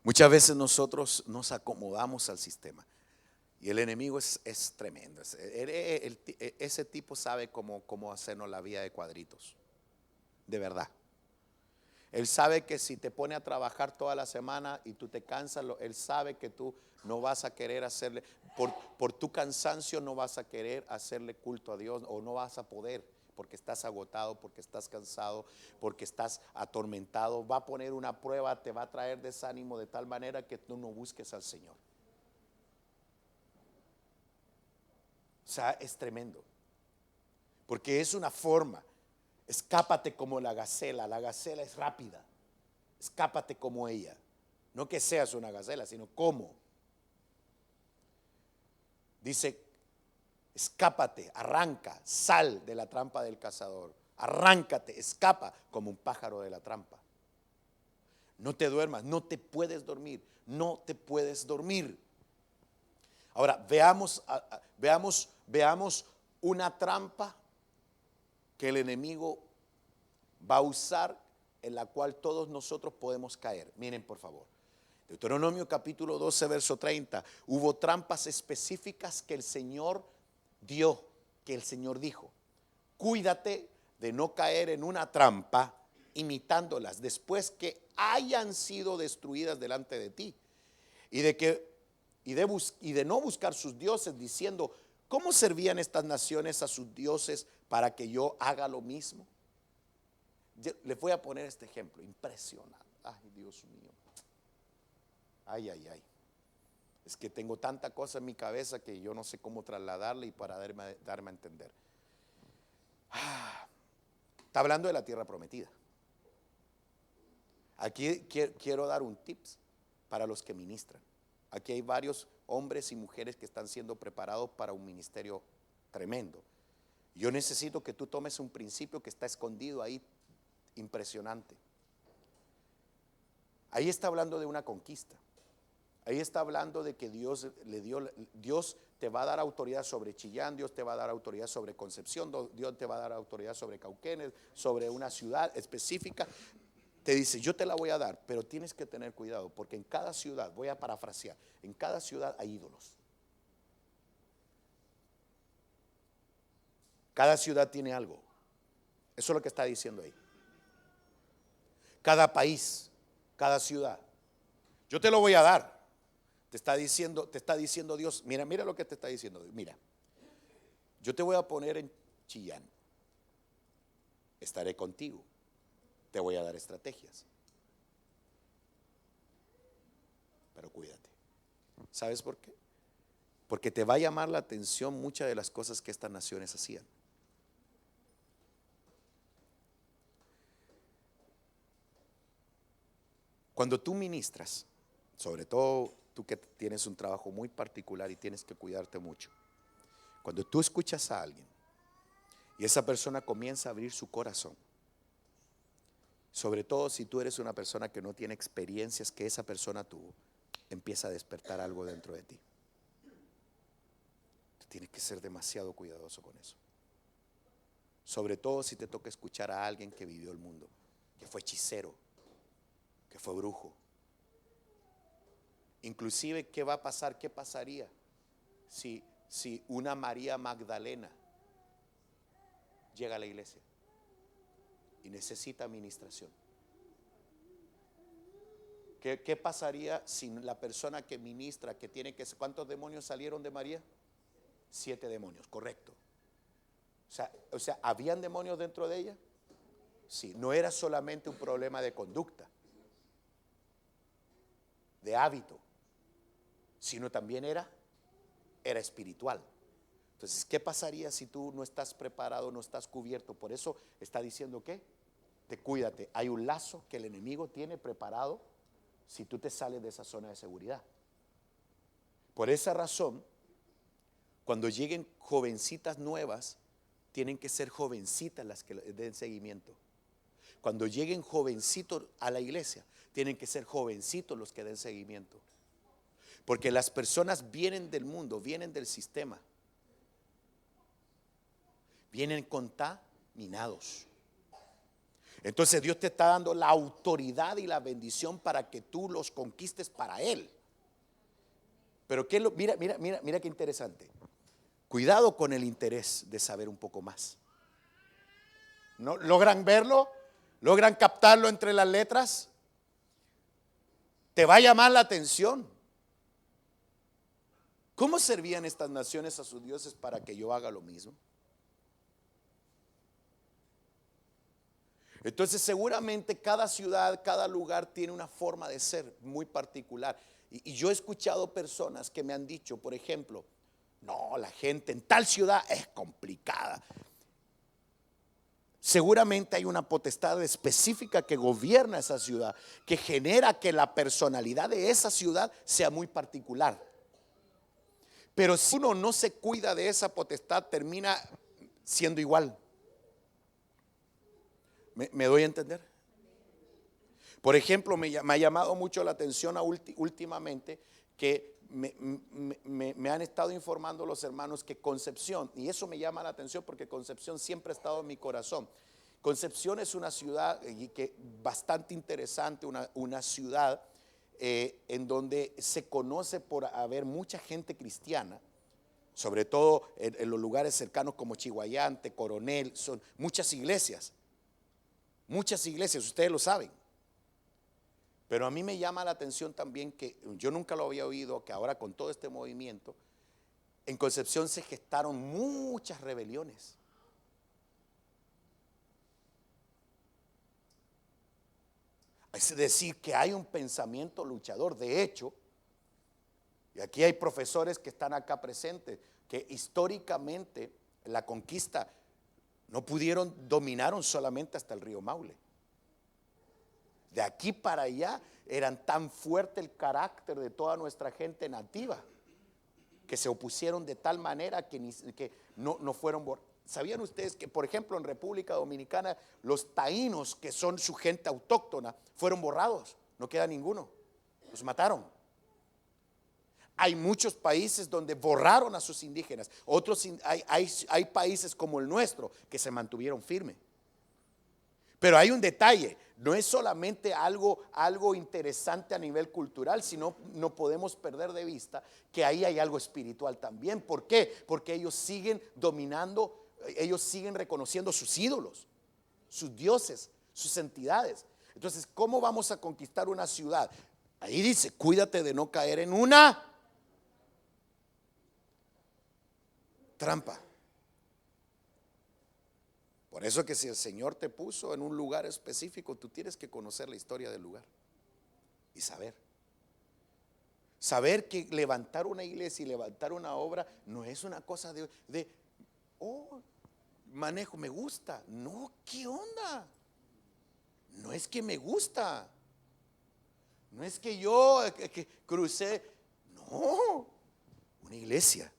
Muchas veces nosotros nos acomodamos al sistema. Y el enemigo es tremendo. Ese tipo sabe cómo hacernos la vida de cuadritos. De verdad. Él sabe que si te pone a trabajar toda la semana y tú te cansas, él sabe que tú no vas a querer hacerle, por tu cansancio no vas a querer hacerle culto a Dios, o no vas a poder, porque estás agotado, porque estás cansado, porque estás atormentado. Va a poner una prueba, te va a traer desánimo de tal manera que tú no busques al Señor. O sea, es tremendo, porque es una forma. Escápate como la gacela es rápida. Escápate como ella. No que seas una gacela, sino como. Dice, escápate, arranca, sal de la trampa del cazador. Arráncate, escapa como un pájaro de la trampa. No te duermas, no te puedes dormir, no te puedes dormir. Ahora, veamos una trampa que el enemigo va a usar, en la cual todos nosotros podemos caer. Miren, por favor. Deuteronomio capítulo 12, verso 30. Hubo trampas específicas que el Señor dio, que el Señor dijo: cuídate de no caer en una trampa imitándolas después que hayan sido destruidas delante de ti. Y de no buscar sus dioses, diciendo: ¿cómo servían estas naciones a sus dioses para que yo haga lo mismo? Les voy a poner este ejemplo impresionante. Ay, Dios mío. Ay, ay, ay. Es que tengo tanta cosa en mi cabeza que yo no sé cómo trasladarle y para darme a entender. Está hablando de la tierra prometida. Aquí quiero dar un tips para los que ministran. Aquí hay varios hombres y mujeres que están siendo preparados para un ministerio tremendo. Yo necesito que tú tomes un principio que está escondido ahí, impresionante. Ahí está hablando de una conquista. Ahí está hablando de que Dios te va a dar autoridad sobre Chillán, Dios te va a dar autoridad sobre Concepción, Dios te va a dar autoridad sobre Cauquenes, sobre una ciudad específica. Te dice: yo te la voy a dar, pero tienes que tener cuidado, porque en cada ciudad, voy a parafrasear, en cada ciudad hay ídolos. Cada ciudad tiene algo. Eso es lo que está diciendo ahí. Cada país, cada ciudad. Yo te lo voy a dar. Te está diciendo Dios, mira lo que te está diciendo Dios. Mira, yo te voy a poner en Chillán. Estaré contigo. Te voy a dar estrategias. Pero cuídate. ¿Sabes por qué? Porque te va a llamar la atención muchas de las cosas que estas naciones hacían. Cuando tú ministras, sobre todo tú que tienes un trabajo muy particular y tienes que cuidarte mucho, cuando tú escuchas a alguien y esa persona comienza a abrir su corazón, sobre todo si tú eres una persona que no tiene experiencias que esa persona tuvo, empieza a despertar algo dentro de ti. Tú tienes que ser demasiado cuidadoso con eso. Sobre todo si te toca escuchar a alguien que vivió el mundo, que fue hechicero, que fue brujo. Inclusive, ¿qué va a pasar? ¿Qué pasaría si una María Magdalena llega a la iglesia y necesita administración? ¿Qué pasaría si la persona que ministra, que tiene que... ¿Cuántos demonios salieron de María? 7 demonios, correcto. O sea, ¿habían demonios dentro de ella? Sí, no era solamente un problema de conducta, de hábito, sino también era espiritual. Entonces, ¿qué pasaría si tú no estás preparado, no estás cubierto? Por eso está diciendo que te cuídate. Hay un lazo que el enemigo tiene preparado si tú te sales de esa zona de seguridad. Por esa razón, cuando lleguen jovencitas nuevas, tienen que ser jovencitas las que den seguimiento. Cuando lleguen jovencitos a la iglesia, tienen que ser jovencitos los que den seguimiento. Porque las personas vienen del mundo, vienen del sistema, vienen contaminados. Entonces Dios te está dando la autoridad y la bendición para que tú los conquistes para Él. Pero mira qué interesante. Cuidado con el interés de saber un poco más. ¿No logran verlo? ¿Logran captarlo entre las letras? Te va a llamar la atención. ¿Cómo servían estas naciones a sus dioses para que yo haga lo mismo? Entonces seguramente cada ciudad, cada lugar tiene una forma de ser muy particular. Y yo he escuchado personas que me han dicho, por ejemplo, no, la gente en tal ciudad es complicada. Seguramente hay una potestad específica que gobierna esa ciudad, que genera que la personalidad de esa ciudad sea muy particular. Pero si uno no se cuida de esa potestad, termina siendo igual. ¿Me doy a entender? Por ejemplo, me ha llamado mucho la atención últimamente que me han estado informando los hermanos que Concepción, y eso me llama la atención porque Concepción siempre ha estado en mi corazón. Concepción es una ciudad bastante interesante, una ciudad en donde se conoce por haber mucha gente cristiana, sobre todo en los lugares cercanos como Chihuayante, Coronel, son muchas iglesias, ustedes lo saben. Pero a mí me llama la atención también que yo nunca lo había oído, que ahora con todo este movimiento, en Concepción se gestaron muchas rebeliones. Es decir, que hay un pensamiento luchador. De hecho, y aquí hay profesores que están acá presentes, que históricamente la conquista dominaron solamente hasta el río Maule. De aquí para allá eran tan fuerte el carácter de toda nuestra gente nativa que se opusieron de tal manera que no fueron borrados. ¿Sabían ustedes que, por ejemplo, en República Dominicana los taínos, que son su gente autóctona, fueron borrados? No queda ninguno, los mataron. Hay muchos países donde borraron a sus indígenas. Hay países como el nuestro que se mantuvieron firmes. Pero hay un detalle, no es solamente algo interesante a nivel cultural, sino no podemos perder de vista que ahí hay algo espiritual también. ¿Por qué? Porque ellos siguen dominando, ellos siguen reconociendo sus ídolos, sus dioses, sus entidades. Entonces, ¿cómo vamos a conquistar una ciudad? Ahí dice, cuídate de no caer en una trampa. Por eso que si el Señor te puso en un lugar específico, tú tienes que conocer la historia del lugar y saber que levantar una iglesia y levantar una obra no es una cosa de manejo, me gusta. No, ¿qué onda? No es que me gusta, no es que yo que crucé. No, una iglesia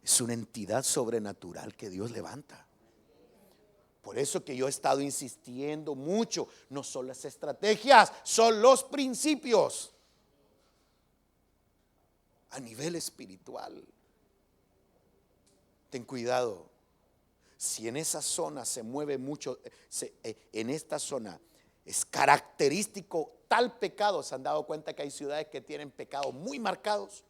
es una entidad sobrenatural que Dios levanta. Por eso que yo he estado insistiendo mucho, no son las estrategias, son los principios a nivel espiritual. Ten cuidado, si en esa zona se mueve mucho, en esta zona es característico tal pecado. ¿Se han dado cuenta que hay ciudades que tienen pecados muy marcados?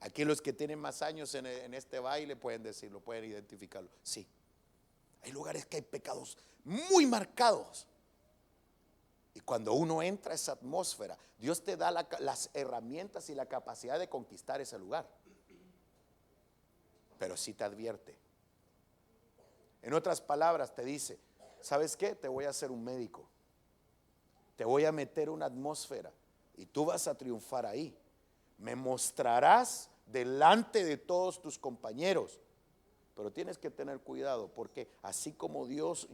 Aquí los que tienen más años en este baile pueden decirlo, pueden identificarlo. Sí, hay lugares que hay pecados muy marcados. Y cuando uno entra a esa atmósfera, Dios te da las herramientas y la capacidad de conquistar ese lugar. Pero sí te advierte. En otras palabras te dice, ¿sabes qué? Te voy a hacer un médico. Te voy a meter una atmósfera y tú vas a triunfar ahí. Me mostrarás delante de todos tus compañeros, pero tienes que tener cuidado, porque así como Dios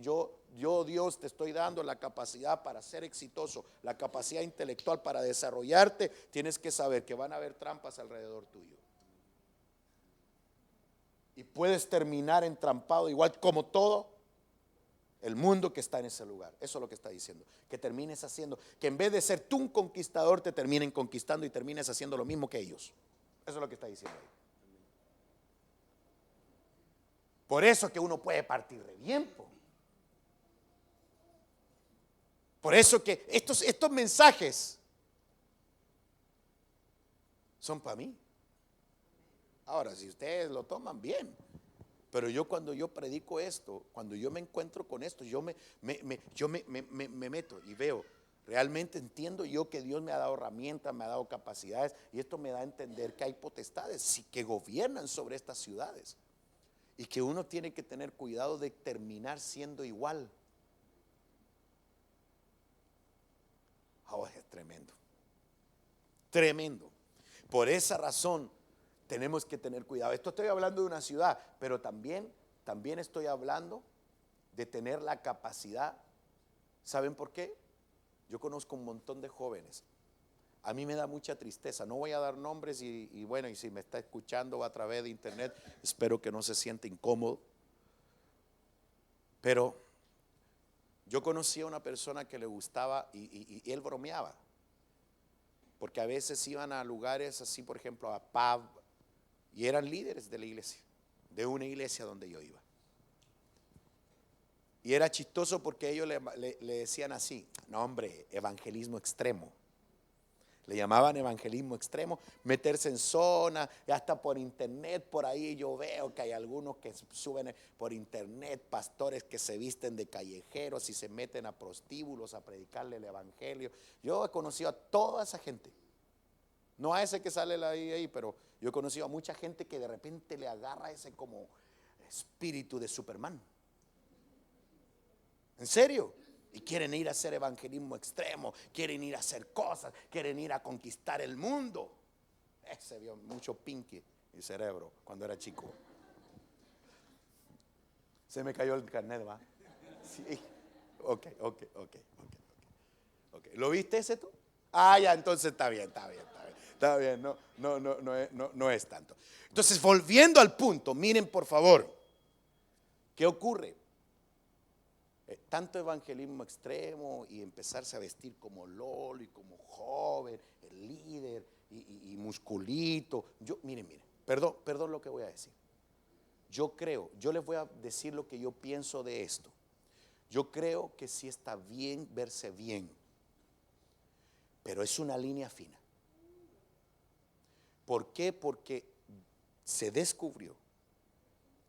te estoy dando la capacidad para ser exitoso, la capacidad intelectual para desarrollarte, tienes que saber que van a haber trampas alrededor tuyo y puedes terminar entrampado igual como todo el mundo que está en ese lugar. Eso es lo que está diciendo, que termines haciendo, que en vez de ser tú un conquistador, te terminen conquistando y termines haciendo lo mismo que ellos. Eso es lo que está diciendo ahí. Por eso que uno puede partir de bien. Por eso que estos mensajes son para mí. Ahora, si ustedes lo toman bien, pero yo cuando yo predico esto, cuando yo me encuentro con esto, yo me meto y veo, realmente entiendo yo que Dios me ha dado herramientas, me ha dado capacidades, y esto me da a entender que hay potestades que gobiernan sobre estas ciudades y que uno tiene que tener cuidado de terminar siendo igual. Oh, es tremendo, tremendo. Por esa razón tenemos que tener cuidado. Esto estoy hablando de una ciudad, pero también estoy hablando de tener la capacidad. ¿Saben por qué? Yo conozco un montón de jóvenes. A mí me da mucha tristeza. No voy a dar nombres y bueno, y si me está escuchando a través de internet, espero que no se sienta incómodo. Pero yo conocí a una persona que le gustaba y él bromeaba. Porque a veces iban a lugares así, por ejemplo, a pub, y eran líderes de la iglesia, de una iglesia donde yo iba. Y era chistoso porque ellos le decían así, no hombre, evangelismo extremo. Le llamaban evangelismo extremo, meterse en zona, hasta por internet, por ahí yo veo que hay algunos que suben por internet, pastores que se visten de callejeros y se meten a prostíbulos a predicarle el evangelio. Yo he conocido a toda esa gente, no a ese que sale ahí, pero yo he conocido a mucha gente que de repente le agarra ese como espíritu de Superman. ¿En serio? Y quieren ir a hacer evangelismo extremo, quieren ir a hacer cosas, quieren ir a conquistar el mundo. Ese vio mucho Pinky el cerebro cuando era chico. Se me cayó el carnet, ¿va? Sí. Ok. ¿Lo viste ese tú? Ah, ya, entonces está bien. No es tanto. Entonces, volviendo al punto, miren por favor, ¿qué ocurre? Tanto evangelismo extremo y empezarse a vestir como Lolo y como joven, el líder y musculito. Miren, perdón lo que voy a decir. Yo les voy a decir lo que yo pienso de esto. Yo creo que sí está bien verse bien, pero es una línea fina. ¿Por qué? Porque se descubrió.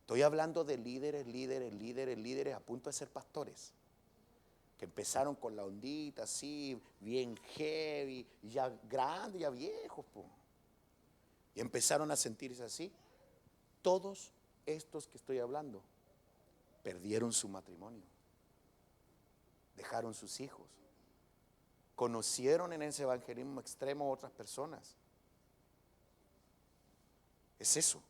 Estoy hablando de líderes a punto de ser pastores, que empezaron con la ondita así, bien heavy, ya grandes, ya viejos, y empezaron a sentirse así. Todos estos que estoy hablando perdieron su matrimonio, dejaron sus hijos, conocieron en ese evangelismo extremo a otras personas. Es eso.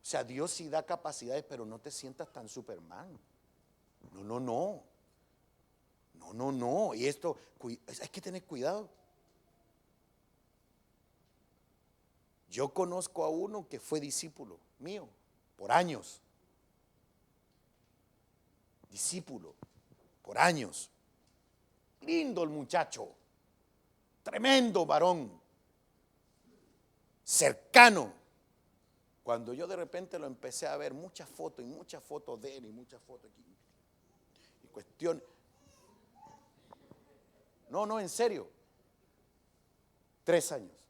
O sea, Dios sí da capacidades, pero no te sientas tan Superman. No. Y esto, hay que tener cuidado. Yo conozco a uno que fue discípulo mío por años. Discípulo por años. Lindo el muchacho. Tremendo varón. Cercano. Cuando yo de repente lo empecé a ver, muchas fotos de él y muchas fotos aquí. Y cuestión. No, en serio. 3 años.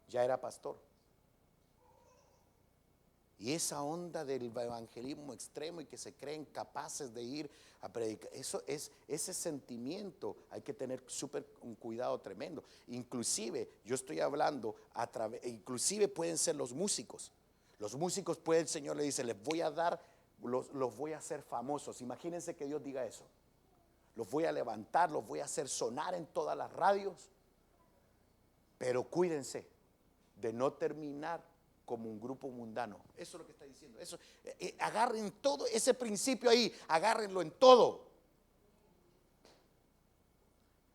Ya era pastor. Y esa onda del evangelismo extremo y que se creen capaces de ir a predicar, ese sentimiento hay que tener un cuidado tremendo. Inclusive, yo estoy hablando inclusive pueden ser los músicos. Los músicos el Señor le dice, les voy a dar, los voy a hacer famosos. Imagínense que Dios diga eso. Los voy a levantar, los voy a hacer sonar en todas las radios. Pero cuídense de no terminar como un grupo mundano. Eso es lo que está diciendo. Eso, agarren todo ese principio ahí, agárrenlo en todo.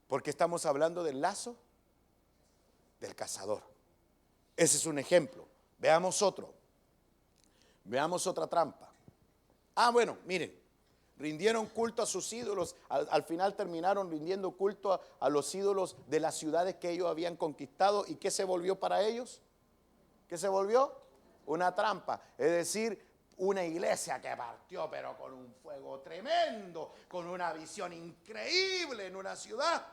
Porque estamos hablando del lazo del cazador. Ese es un ejemplo. Veamos otro. Veamos otra trampa. Bueno, miren, rindieron culto a sus ídolos. Al final terminaron rindiendo culto a los ídolos de las ciudades que ellos habían conquistado. ¿Y qué se volvió para ellos? ¿Qué se volvió? Una trampa. Es decir, una iglesia que partió pero con un fuego tremendo, con una visión increíble en una ciudad.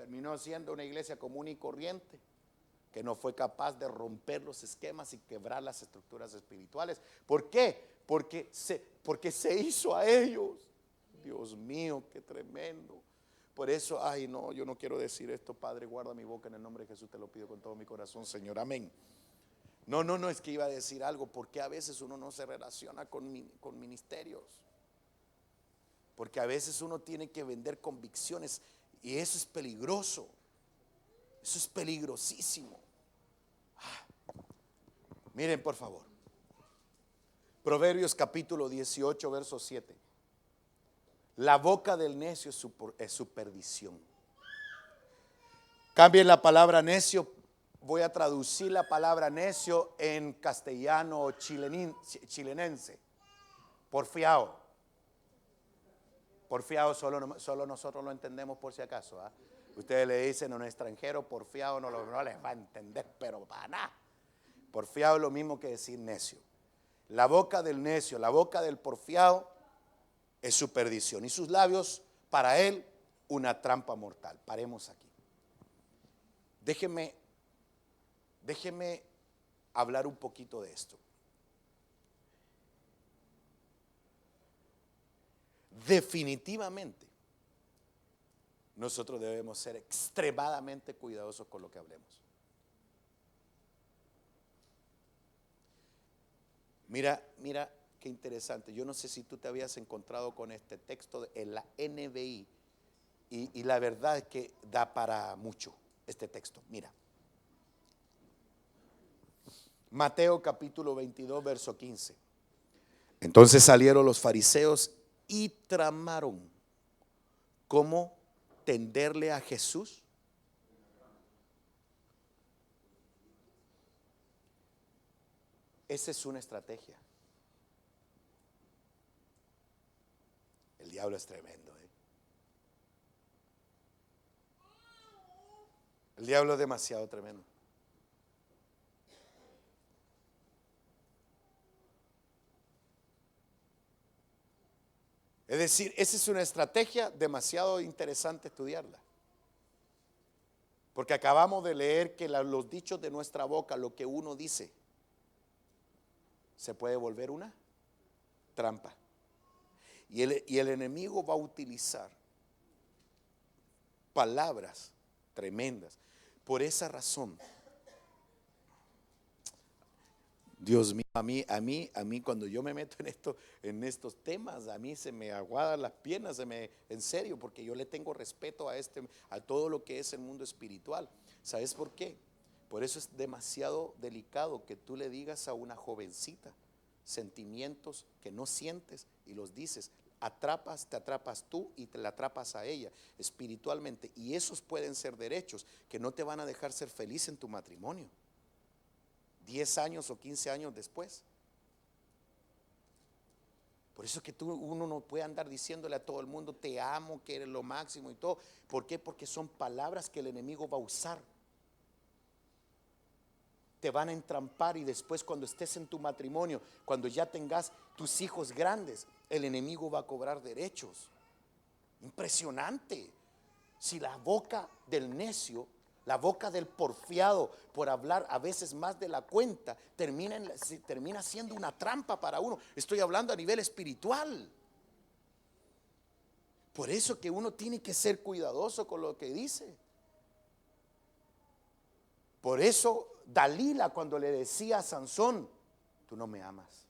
Terminó siendo una iglesia común y corriente, que no fue capaz de romper los esquemas y quebrar las estructuras espirituales. ¿Por qué? Porque se hizo a ellos. Dios mío, qué tremendo. Por eso, ay no, yo no quiero decir esto, Padre, guarda mi boca en el nombre de Jesús, te lo pido con todo mi corazón, Señor, amén. No, es que iba a decir algo, porque a veces uno no se relaciona con ministerios. Porque a veces uno tiene que vender convicciones y eso es peligroso. Eso es peligrosísimo. Miren por favor, Proverbios capítulo 18 verso 7. La boca del necio es su perdición. Cambien la palabra necio. Voy a traducir la palabra necio en castellano chilenense. Porfiado. Porfiado solo nosotros lo entendemos por si acaso. Ustedes le dicen a un extranjero porfiado, no les va a entender, pero para nada. Porfiado es lo mismo que decir necio. La boca del necio, la boca del porfiado es su perdición. Y sus labios, para él, una trampa mortal. Paremos aquí. Déjeme hablar un poquito de esto. Definitivamente, nosotros debemos ser extremadamente cuidadosos con lo que hablemos. Mira qué interesante. Yo no sé si tú te habías encontrado con este texto en la NBI y la verdad es que da para mucho este texto. Mira, Mateo capítulo 22 verso 15. Entonces salieron los fariseos y tramaron cómo tenderle a Jesús. Esa es una estrategia. El diablo es tremendo, ¿eh? El diablo es demasiado tremendo. Es decir, esa es una estrategia demasiado interesante estudiarla. Porque acabamos de leer que los dichos de nuestra boca, lo que uno dice, se puede volver una trampa. Y el enemigo va a utilizar palabras tremendas. Por esa razón, Dios mío, a mí cuando yo me meto en estos temas, a mí se me aguadan las piernas, en serio, porque yo le tengo respeto a todo lo que es el mundo espiritual. ¿Sabes por qué? Por eso es demasiado delicado que tú le digas a una jovencita sentimientos que no sientes y los dices. Te atrapas tú y te la atrapas a ella espiritualmente. Y esos pueden ser derechos que no te van a dejar ser feliz en tu matrimonio 10 años o 15 años después. Por eso que uno no puede andar diciéndole a todo el mundo te amo, que eres lo máximo y todo. ¿Por qué? Porque son palabras que el enemigo va a usar. Te van a entrampar y después cuando estés en tu matrimonio, cuando ya tengas tus hijos grandes, el enemigo va a cobrar derechos. Impresionante. Si la boca del necio, la boca del porfiado, por hablar a veces más de la cuenta, termina siendo una trampa para uno. Estoy hablando a nivel espiritual. Por eso que uno tiene que ser cuidadoso con lo que dice. Por eso Dalila, cuando le decía a Sansón, tú no me amas.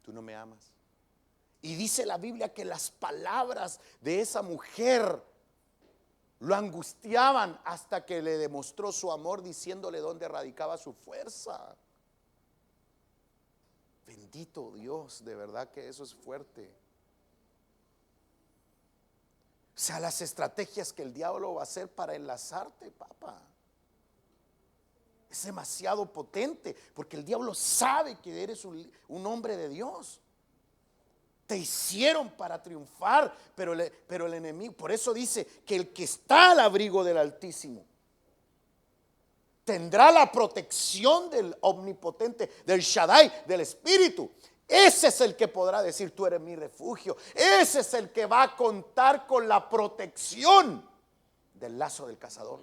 Tú no me amas. Y dice la Biblia que las palabras de esa mujer lo angustiaban hasta que le demostró su amor diciéndole dónde radicaba su fuerza. Bendito Dios, de verdad que eso es fuerte. O sea, las estrategias que el diablo va a hacer para enlazarte, papá, es demasiado potente, porque el diablo sabe que eres un hombre de Dios. Te hicieron para triunfar, pero el enemigo, por eso dice que el que está al abrigo del Altísimo tendrá la protección del omnipotente, del Shaddai, del Espíritu. Ese es el que podrá decir tú eres mi refugio. Ese es el que va a contar con la protección del lazo del cazador.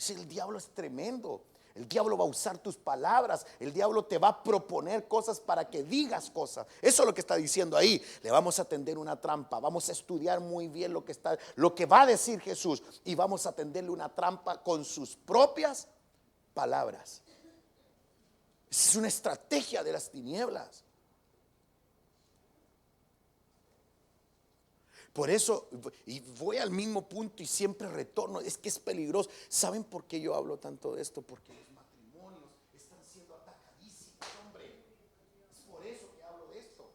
El diablo es tremendo. El diablo va a usar tus palabras. El diablo te va a proponer cosas para que digas cosas. Eso es lo que está diciendo ahí. Le vamos a tender una trampa. Vamos a estudiar muy bien lo que va a decir Jesús, y vamos a tenderle una trampa con sus propias palabras. Es una estrategia de las tinieblas. Por eso, y voy al mismo punto y siempre retorno, es que es peligroso. ¿Saben por qué yo hablo tanto de esto? Porque los matrimonios están siendo atacadísimos, hombre. Es por eso que hablo de esto.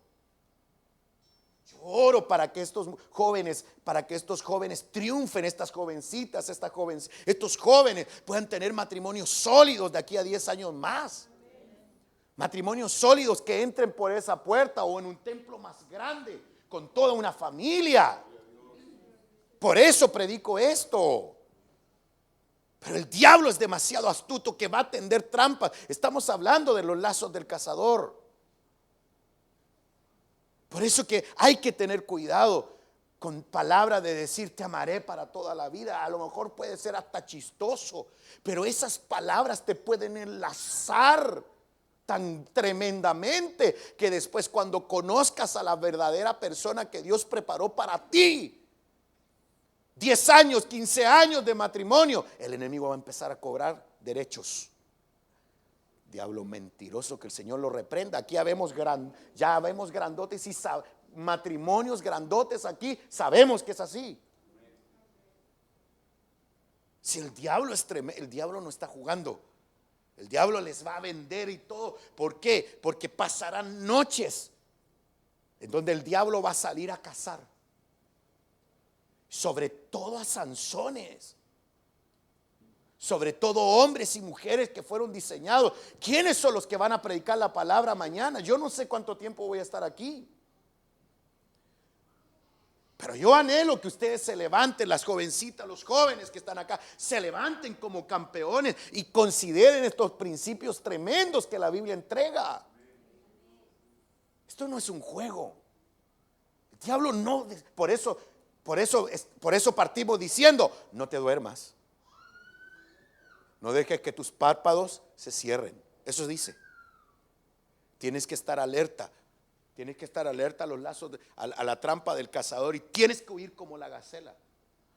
Yo oro para que estos jóvenes triunfen, estas jovencitas, estos jóvenes puedan tener matrimonios sólidos de aquí a 10 años más. Matrimonios sólidos que entren por esa puerta o en un templo más grande, con toda una familia. Por eso predico esto. Pero el diablo es demasiado astuto, que va a tender trampas. Estamos hablando de los lazos del cazador. Por eso que hay que tener cuidado con palabra de decir te amaré para toda la vida. A lo mejor puede ser hasta chistoso, pero esas palabras te pueden enlazar tan tremendamente que después, cuando conozcas a la verdadera persona que Dios preparó para ti, 10 años, 15 años de matrimonio, el enemigo va a empezar a cobrar derechos. Diablo mentiroso, que el Señor lo reprenda. Aquí ya vemos grandotes y matrimonios grandotes aquí. Sabemos que es así. Si el diablo es tremendo, el diablo no está jugando. El diablo les va a vender y todo. ¿Por qué? Porque pasarán noches en donde el diablo va a salir a cazar, sobre todo a Sansones, sobre todo hombres y mujeres que fueron diseñados. ¿Quiénes son los que van a predicar la palabra mañana? Yo no sé cuánto tiempo voy a estar aquí, pero yo anhelo que ustedes se levanten, las jovencitas, los jóvenes que están acá, se levanten como campeones y consideren estos principios tremendos que la Biblia entrega. Esto no es un juego. El diablo no, por eso partimos diciendo, no te duermas. No dejes que tus párpados se cierren. Eso dice. Tienes que estar alerta. Tienes que estar alerta a los lazos, a la trampa del cazador, y tienes que huir como la gacela.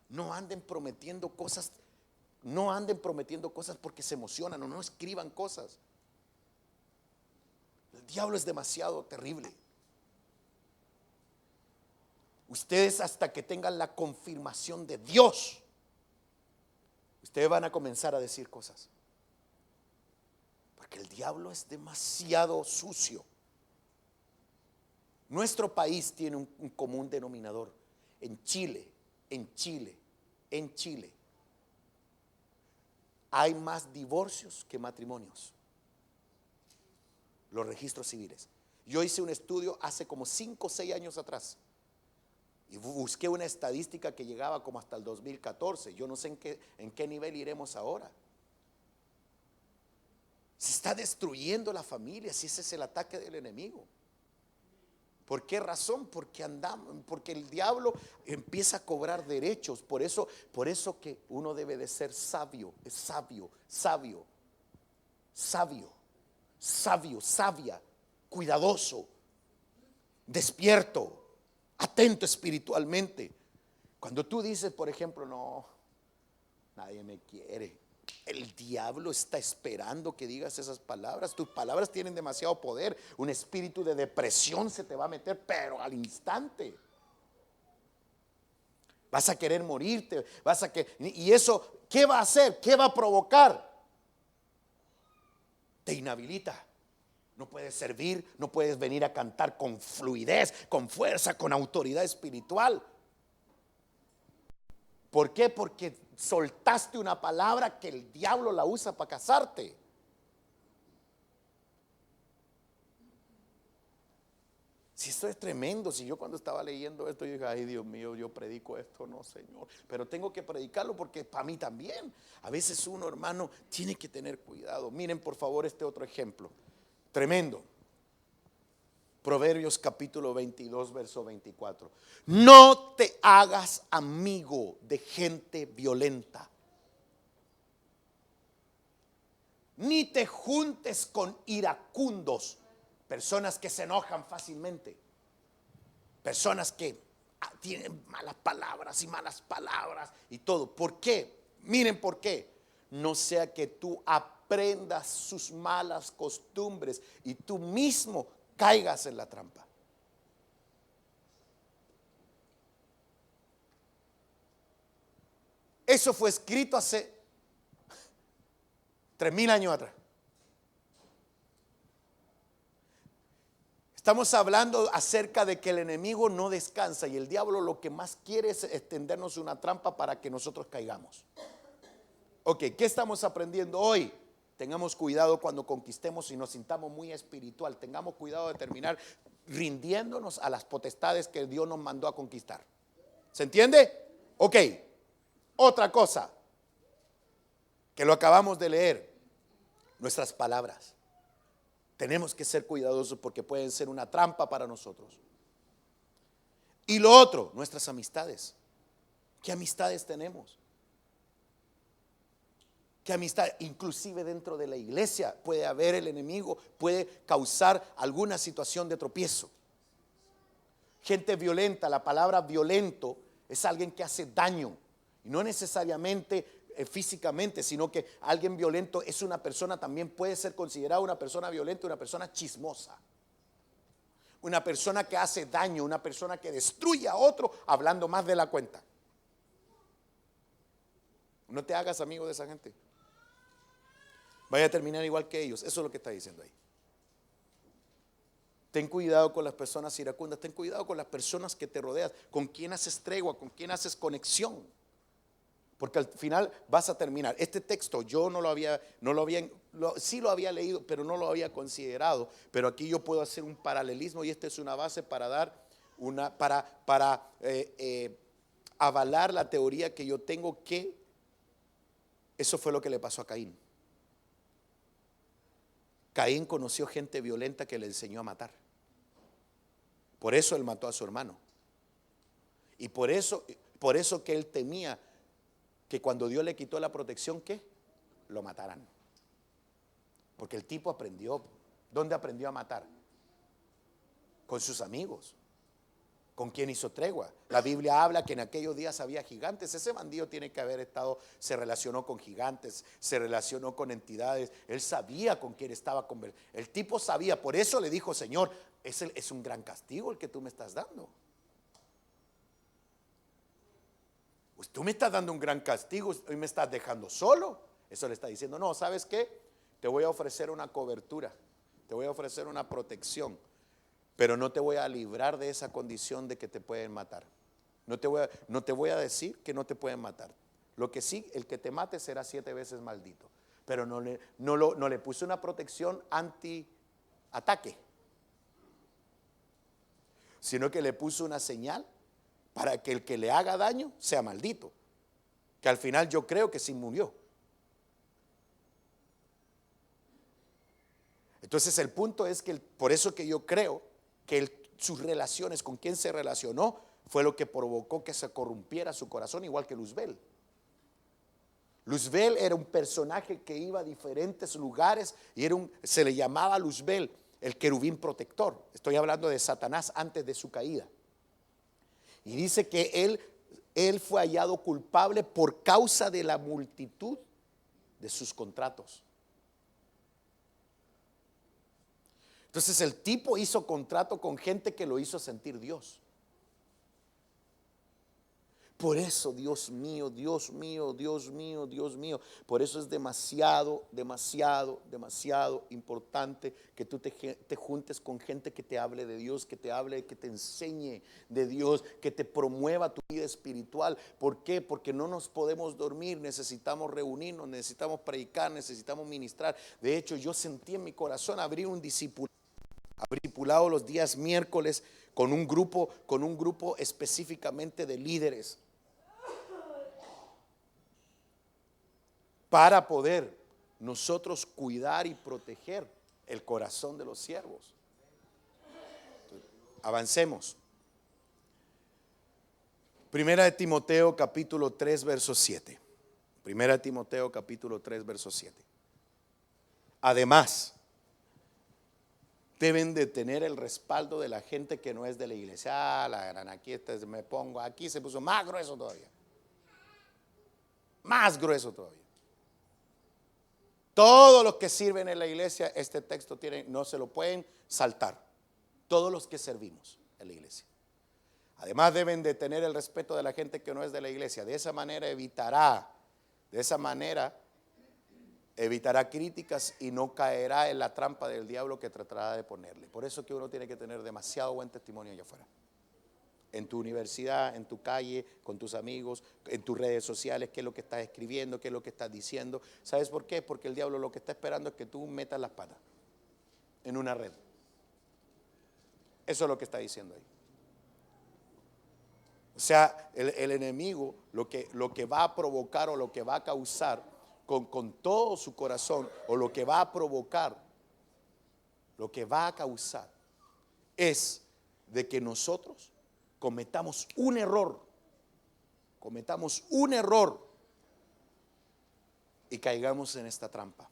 No anden prometiendo cosas. No anden prometiendo cosas porque se emocionan, o no escriban cosas. El diablo es demasiado terrible. Ustedes, hasta que tengan la confirmación de Dios, ustedes van a comenzar a decir cosas, porque el diablo es demasiado sucio. Nuestro país tiene un común denominador. En Chile hay más divorcios que matrimonios. Los registros civiles. Yo hice un estudio hace como 5 o 6 años atrás y busqué una estadística que llegaba como hasta el 2014. Yo no sé en qué nivel iremos ahora. Se está destruyendo la familia, si ese es el ataque del enemigo. ¿Por qué razón? Porque el diablo empieza a cobrar derechos. Por eso que uno debe de ser sabio, sabia, cuidadoso, despierto, atento espiritualmente. Cuando tú dices, por ejemplo, no, nadie me quiere, el diablo está esperando que digas esas palabras. Tus palabras tienen demasiado poder. Un espíritu de depresión se te va a meter, pero al instante. Vas a querer morirte, y eso, ¿qué va a hacer? ¿Qué va a provocar? Te inhabilita. No puedes servir, no puedes venir a cantar con fluidez, con fuerza, con autoridad espiritual. ¿Por qué? Porque soltaste una palabra que el diablo la usa para casarte. Si esto es tremendo, si yo cuando estaba leyendo esto, yo dije, ay Dios mío, yo predico esto, no Señor, pero tengo que predicarlo porque para mí también. A veces uno, hermano, tiene que tener cuidado. Miren por favor este otro ejemplo, tremendo. Proverbios capítulo 22, verso 24. No te hagas amigo de gente violenta, ni te juntes con iracundos, personas que se enojan fácilmente, personas que tienen malas palabras y todo. ¿Por qué? Miren por qué. No sea que tú aprendas sus malas costumbres y tú mismo caigas en la trampa. Eso fue escrito hace 3000 años atrás. Estamos hablando acerca de que el enemigo no descansa y el diablo lo que más quiere es extendernos una trampa para que nosotros caigamos. Ok, ¿qué estamos aprendiendo hoy? Tengamos cuidado cuando conquistemos y nos sintamos muy espiritual. Tengamos cuidado de terminar rindiéndonos a las potestades que Dios nos mandó a conquistar. ¿Se entiende? Ok, otra cosa que lo acabamos de leer, nuestras palabras. Tenemos que ser cuidadosos porque pueden ser una trampa para nosotros. Y lo otro, nuestras amistades. ¿Qué amistades tenemos? ¿Qué amistad? Inclusive dentro de la iglesia puede haber el enemigo, puede causar alguna situación de tropiezo. Gente violenta, la palabra violento es alguien que hace daño. Y no necesariamente físicamente, sino que alguien violento es una persona, también puede ser considerada una persona violenta, una persona chismosa, una persona que hace daño, una persona que destruye a otro hablando más de la cuenta. No te hagas amigo de esa gente. Vaya a terminar igual que ellos. Eso es lo que está diciendo ahí. Ten cuidado con las personas iracundas, ten cuidado con las personas que te rodean, con quien haces tregua, con quien haces conexión. Porque al final vas a terminar. Este texto yo sí lo había leído, pero no lo había considerado. Pero aquí yo puedo hacer un paralelismo y esta es una base para dar para avalar la teoría que yo tengo, que eso fue lo que le pasó a Caín. Caín conoció gente violenta que le enseñó a matar. Por eso él mató a su hermano. Y por eso que él temía que cuando Dios le quitó la protección, ¿qué? Lo mataran. Porque el tipo aprendió. ¿Dónde aprendió a matar? Con sus amigos. ¿Con quién hizo tregua? La Biblia habla que en aquellos días había gigantes. Ese bandido tiene que haber estado, se relacionó con gigantes, se relacionó con entidades. Él sabía con quién estaba conversando. El tipo sabía, por eso le dijo: Señor, es un gran castigo el que tú me estás dando. Pues tú me estás dando un gran castigo y me estás dejando solo. Eso le está diciendo: no, ¿sabes qué? Te voy a ofrecer una cobertura, te voy a ofrecer una protección, pero no te voy a librar de esa condición de que te pueden matar. No te voy a decir que no te pueden matar. Lo que sí, el que te mate será 7 veces maldito. Pero no le puse una protección anti-ataque, sino que le puso una señal para que el que le haga daño sea maldito. Que al final yo creo que sí murió. Entonces el punto es que por eso que yo creo que sus relaciones, con quien se relacionó, fue lo que provocó que se corrompiera su corazón, igual que Luzbel. Luzbel era un personaje que iba a diferentes lugares y se le llamaba Luzbel el querubín protector. Estoy hablando de Satanás antes de su caída. Y dice que él fue hallado culpable por causa de la multitud de sus contratos. Entonces el tipo hizo contrato con gente que lo hizo sentir Dios. Por eso, Dios mío, Dios mío, Dios mío, Dios mío, por eso es demasiado, demasiado, demasiado importante que tú te juntes con gente que te hable de Dios, que te hable, que te enseñe de Dios, que te promueva tu vida espiritual. ¿Por qué? Porque no nos podemos dormir, necesitamos reunirnos, necesitamos predicar, necesitamos ministrar. De hecho, yo sentí en mi corazón abrir un discipulado los días miércoles con un grupo específicamente de líderes, para poder nosotros cuidar y proteger el corazón de los siervos. Avancemos. Primera de Timoteo capítulo 3 verso 7. Primera de Timoteo capítulo 3 verso 7. Además, deben de tener el respaldo de la gente que no es de la iglesia. La gran, aquí me pongo, aquí se puso más grueso todavía. Más grueso todavía. Todos los que sirven en la iglesia, este texto no se lo pueden saltar. Todos los que servimos en la iglesia. Además deben de tener el respeto de la gente que no es de la iglesia. De esa manera evitará críticas y no caerá en la trampa del diablo que tratará de ponerle. Por eso que uno tiene que tener demasiado buen testimonio allá afuera. En tu universidad, en tu calle, con tus amigos, en tus redes sociales, qué es lo que estás escribiendo, qué es lo que estás diciendo. ¿Sabes por qué? Porque el diablo lo que está esperando es que tú metas las patas en una red. Eso es lo que está diciendo ahí. O sea, el enemigo lo que va a provocar o lo que va a causar con todo su corazón, o lo que va a provocar, lo que va a causar es de que nosotros cometamos un error y caigamos en esta trampa.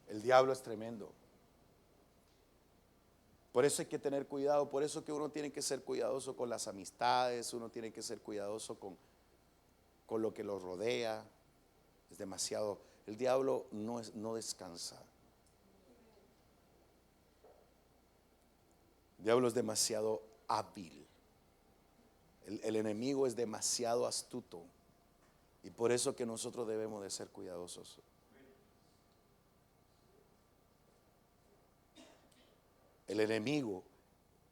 El diablo es tremendo. Por eso hay que tener cuidado, por eso que uno tiene que ser cuidadoso con las amistades, uno tiene que ser cuidadoso con lo que lo rodea. Es demasiado, el diablo no descansa. El diablo es demasiado hábil. El enemigo es demasiado astuto. Y por eso que nosotros debemos de ser cuidadosos. El enemigo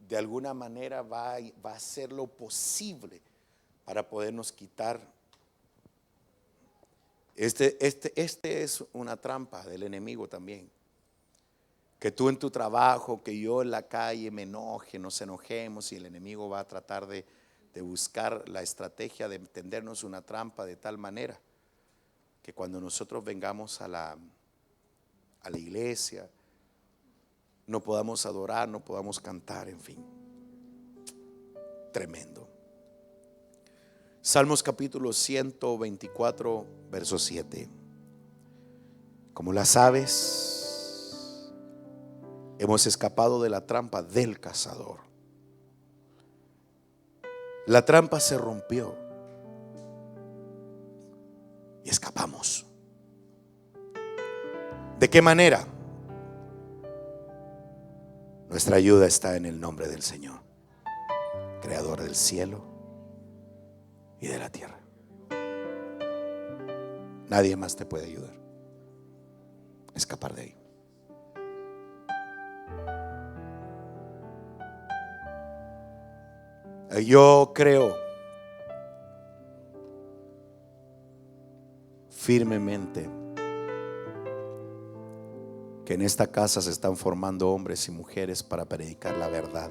de alguna manera va a hacer lo posible para podernos quitar. Este es una trampa del enemigo también. Que tú en tu trabajo, que yo en la calle me enoje, nos enojemos, y el enemigo va a tratar de buscar la estrategia de tendernos una trampa de tal manera que cuando nosotros vengamos a la iglesia no podamos adorar, no podamos cantar, en fin. Tremendo. Salmos capítulo 124, verso 7. Como las aves, hemos escapado de la trampa del cazador. La trampa se rompió y escapamos. ¿De qué manera? Nuestra ayuda está en el nombre del Señor, creador del cielo y de la tierra. Nadie más te puede ayudar a escapar de ahí. Yo creo firmemente que en esta casa se están formando hombres y mujeres para predicar la verdad,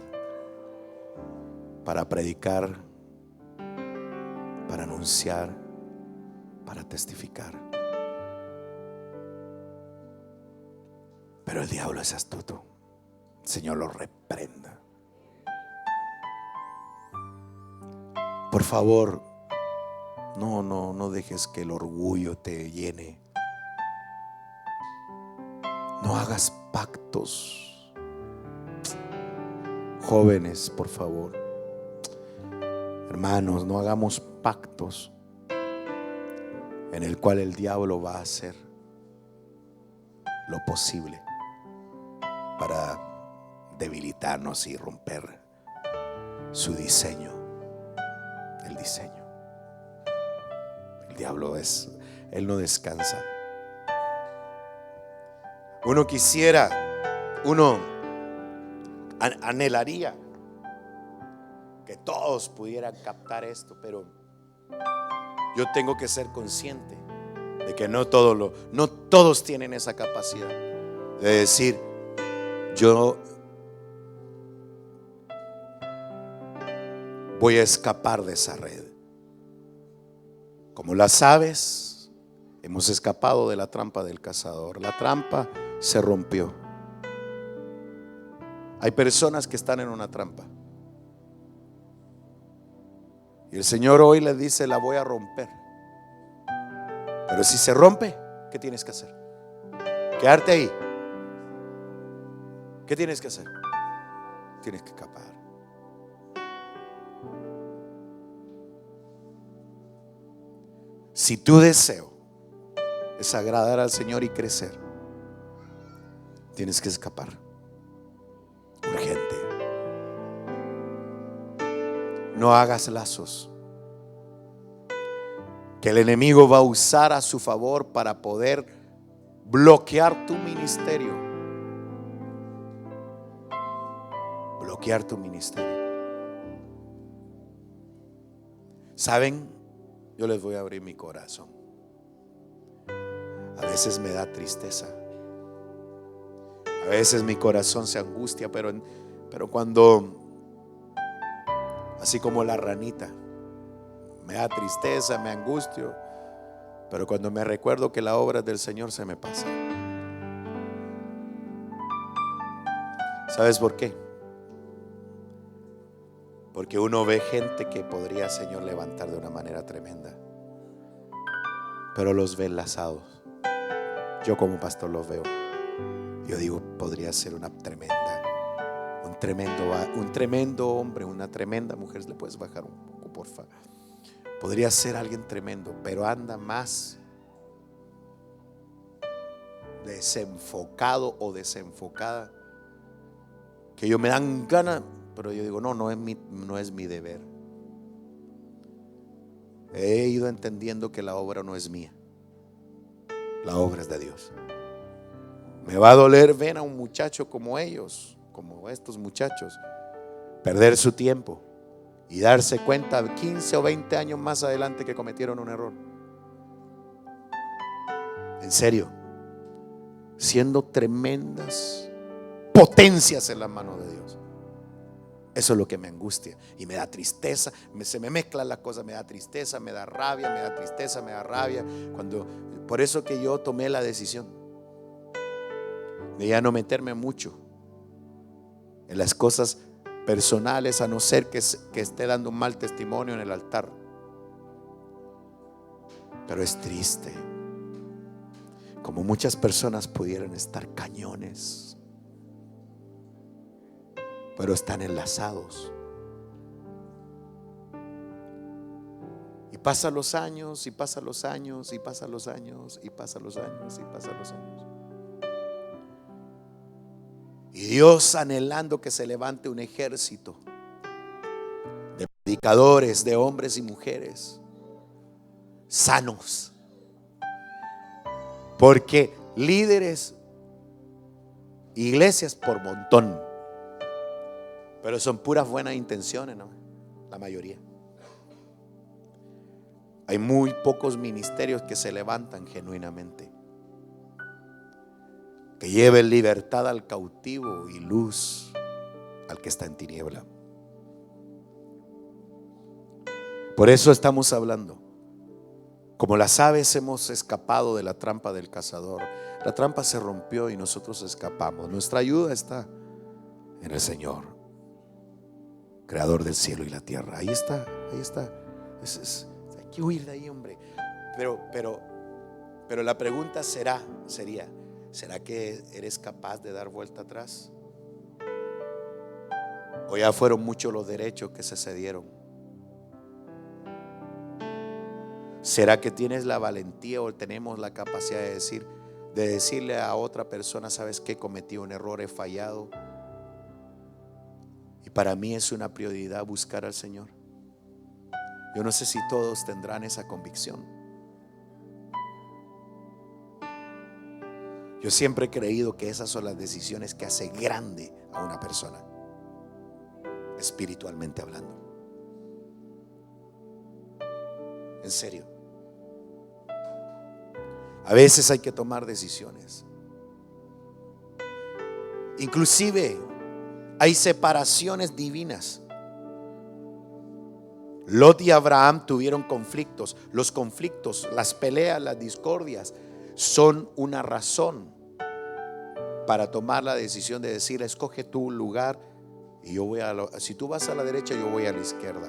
para predicar, para anunciar, para testificar. Pero el diablo es astuto. El Señor lo reprenda. Por favor, no dejes que el orgullo te llene. No hagas pactos. Jóvenes, por favor. Hermanos, no hagamos pactos en el cual el diablo va a hacer lo posible para debilitarnos y romper su diseño. El diseño. El diablo él no descansa. Uno anhelaría que todos pudieran captar esto, pero yo tengo que ser consciente de que no todos tienen esa capacidad de decir: yo voy a escapar de esa red. Como las aves, hemos escapado de la trampa del cazador. La trampa se rompió. Hay personas que están en una trampa. Y el Señor hoy les dice: la voy a romper. Pero si se rompe, ¿qué tienes que hacer? Quedarte ahí. ¿Qué tienes que hacer? Tienes que escapar. Si tu deseo es agradar al Señor y crecer, tienes que escapar. Urgente. No hagas lazos que el enemigo va a usar a su favor para poder bloquear tu ministerio. Bloquear tu ministerio. ¿Saben? Yo les voy a abrir mi corazón. A veces me da tristeza. A veces mi corazón se angustia, pero cuando, así como la ranita, me da tristeza, me angustio, pero cuando me recuerdo que la obra del Señor, se me pasa. ¿Sabes por qué? Porque uno ve gente que podría el Señor levantar de una manera tremenda, pero los ve enlazados. Yo como pastor los veo. Yo digo, podría ser una tremenda, un tremendo hombre, una tremenda mujer. ¿Le puedes bajar un poco, por favor? Podría ser alguien tremendo, pero anda más desenfocado o desenfocada, que yo me dan ganas, pero yo digo, no es mi deber. He ido entendiendo que la obra no es mía, la obra es de Dios. Me va a doler ver a un muchacho como ellos, como estos muchachos, perder su tiempo y darse cuenta 15 o 20 años más adelante que cometieron un error. En serio, siendo tremendas potencias en la mano de Dios. Eso es lo que me angustia y me da tristeza. Se me mezclan las cosas, me da tristeza, me da rabia, me da tristeza, me da rabia. Por eso que yo tomé la decisión de ya no meterme mucho en las cosas personales, a no ser que esté dando un mal testimonio en el altar. Pero es triste como muchas personas pudieran estar cañones, pero están enlazados. Y pasan los años, y pasan los años, y pasan los años, y pasan los años, y pasan los años. Y Dios anhelando que se levante un ejército de predicadores, de hombres y mujeres sanos. Porque líderes, iglesias por montón, pero son puras buenas intenciones, ¿no? La mayoría. Hay muy pocos ministerios que se levantan genuinamente, que lleven libertad al cautivo y luz al que está en tiniebla. Por eso estamos hablando. Como las aves hemos escapado de la trampa del cazador. La trampa se rompió y nosotros escapamos. Nuestra ayuda está en el Señor, creador del cielo y la tierra. Ahí está, ahí está. Hay que huir de ahí, hombre. Pero la pregunta sería: ¿será que eres capaz de dar vuelta atrás? ¿O ya fueron muchos los derechos que se cedieron? ¿Será que tienes la valentía o tenemos la capacidad de decirle a otra persona: sabes que cometí un error, he fallado, y para mí es una prioridad buscar al Señor? Yo no sé si todos tendrán esa convicción. Yo siempre he creído que esas son las decisiones que hace grande a una persona, espiritualmente hablando. En serio. A veces hay que tomar decisiones. Inclusive hay separaciones divinas. Lot y Abraham tuvieron conflictos. Los conflictos, las peleas, las discordias son una razón para tomar la decisión de decir: escoge tu lugar y yo voy si tú vas a la derecha, yo voy a la izquierda.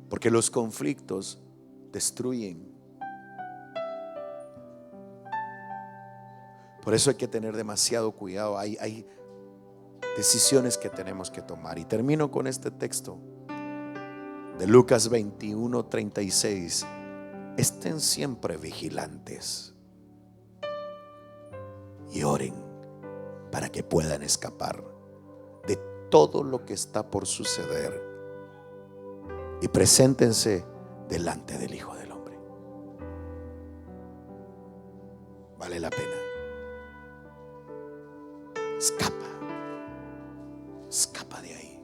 Porque los conflictos destruyen. Por eso hay que tener demasiado cuidado. Hay decisiones que tenemos que tomar. Y termino con este texto de Lucas 21:36. Estén siempre vigilantes y oren para que puedan escapar de todo lo que está por suceder y preséntense delante del Hijo del Hombre. Vale la pena. Escapa de ahí.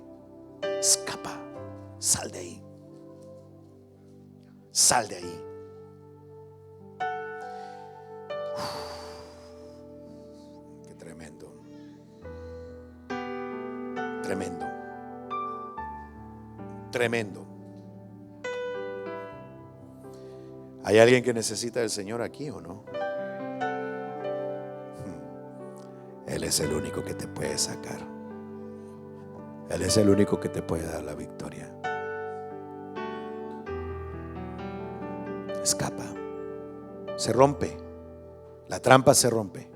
Escapa. Sal de ahí. Sal de ahí. Qué tremendo. Tremendo. Tremendo. ¿Hay alguien que necesita del Señor aquí o no? Él es el único que te puede sacar. Él es el único que te puede dar la victoria. Escapa. Se rompe. La trampa se rompe.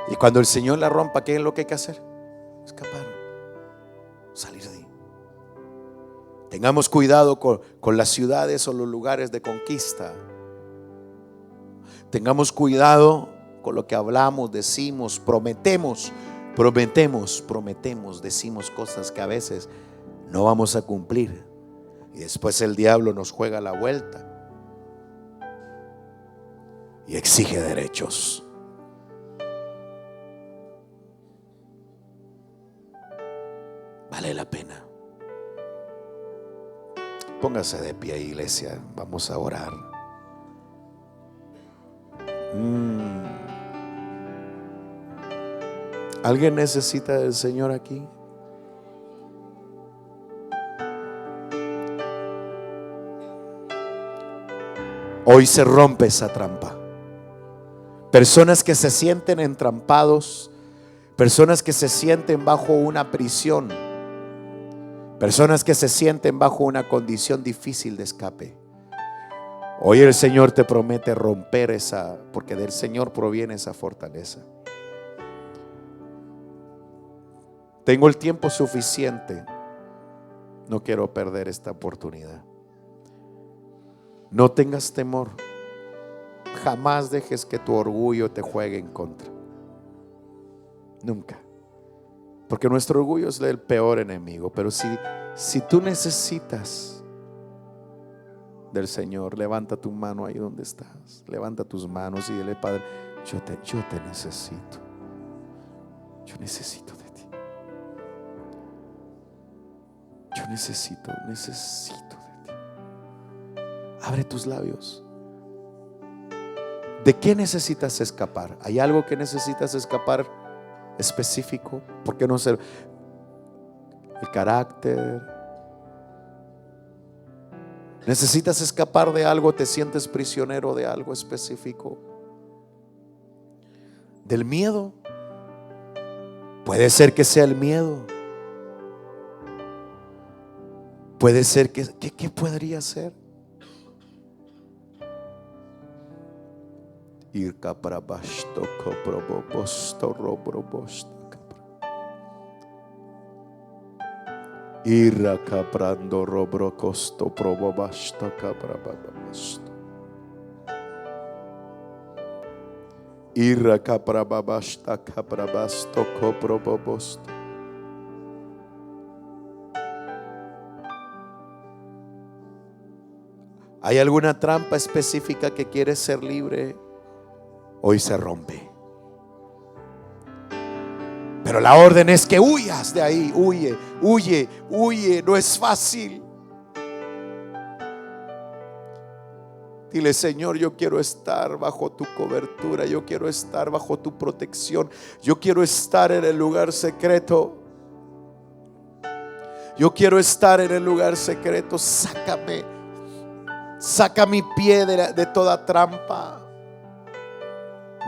Y cuando el Señor la rompa, ¿qué es lo que hay que hacer? Escapar. Salir de ahí. Tengamos cuidado con las ciudades o los lugares de conquista. Tengamos cuidado con lo que hablamos, decimos, prometemos, decimos cosas que a veces no vamos a cumplir. Y después el diablo nos juega la vuelta y exige derechos. Vale la pena. Póngase de pie, iglesia. Vamos a orar. ¿Alguien necesita del Señor aquí? Hoy se rompe esa trampa. Personas que se sienten entrampados, personas que se sienten bajo una prisión, personas que se sienten bajo una condición difícil de escape. Hoy el Señor te promete romper esa, porque del Señor proviene esa fortaleza. Tengo el tiempo suficiente. No quiero perder esta oportunidad. No tengas temor. Jamás dejes que tu orgullo te juegue en contra. Nunca. Porque nuestro orgullo es el peor enemigo. Pero si tú necesitas del Señor, levanta tu mano ahí donde estás. Levanta tus manos y dile: Padre, yo te necesito. Yo necesito de ti. Yo necesito de ti. Abre tus labios. ¿De qué necesitas escapar? ¿Hay algo que necesitas escapar específico? ¿Por qué no ser el carácter? ¿Necesitas escapar de algo? ¿Te sientes prisionero de algo específico? ¿Del miedo? Puede ser que sea el miedo. Puede ser que ¿qué podría ser? Ir capra basto coprobo bosto robro bosto capra. Irra caprando robro costo probo basto capra basto. Irra capra babasta capra basto coprobo bosto. ¿Hay alguna trampa específica que quieres ser libre? Hoy se rompe. Pero la orden es que huyas de ahí. Huye. No es fácil. Dile: Señor, yo quiero estar bajo tu cobertura. Yo quiero estar bajo tu protección. Yo quiero estar en el lugar secreto. Yo quiero estar en el lugar secreto. Saca mi pie de toda trampa.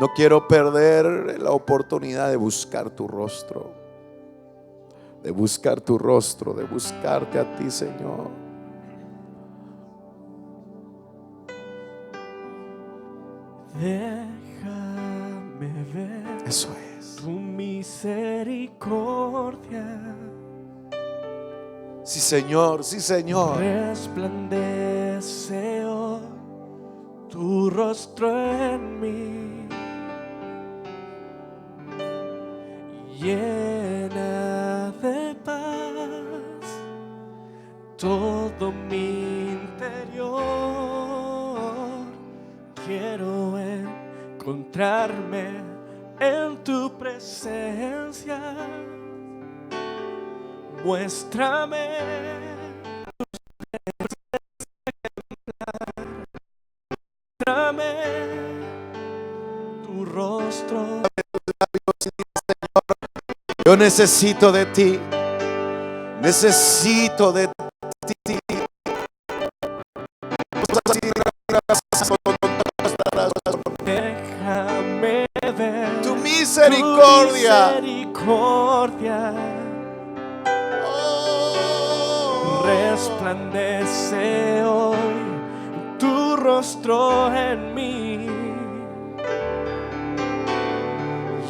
No quiero perder la oportunidad de buscar tu rostro, de buscar tu rostro, de buscarte a ti, Señor. Déjame ver. Eso es. Tu misericordia. Sí, Señor, sí, Señor. Resplandece hoy tu rostro en mí. Llena de paz todo mi interior. Quiero encontrarme en tu presencia. Muéstrame tu rostro. Yo necesito de ti. Necesito de ti. Déjame ver Tu misericordia. Tu misericordia. Oh. Resplandece hoy tu rostro en mí.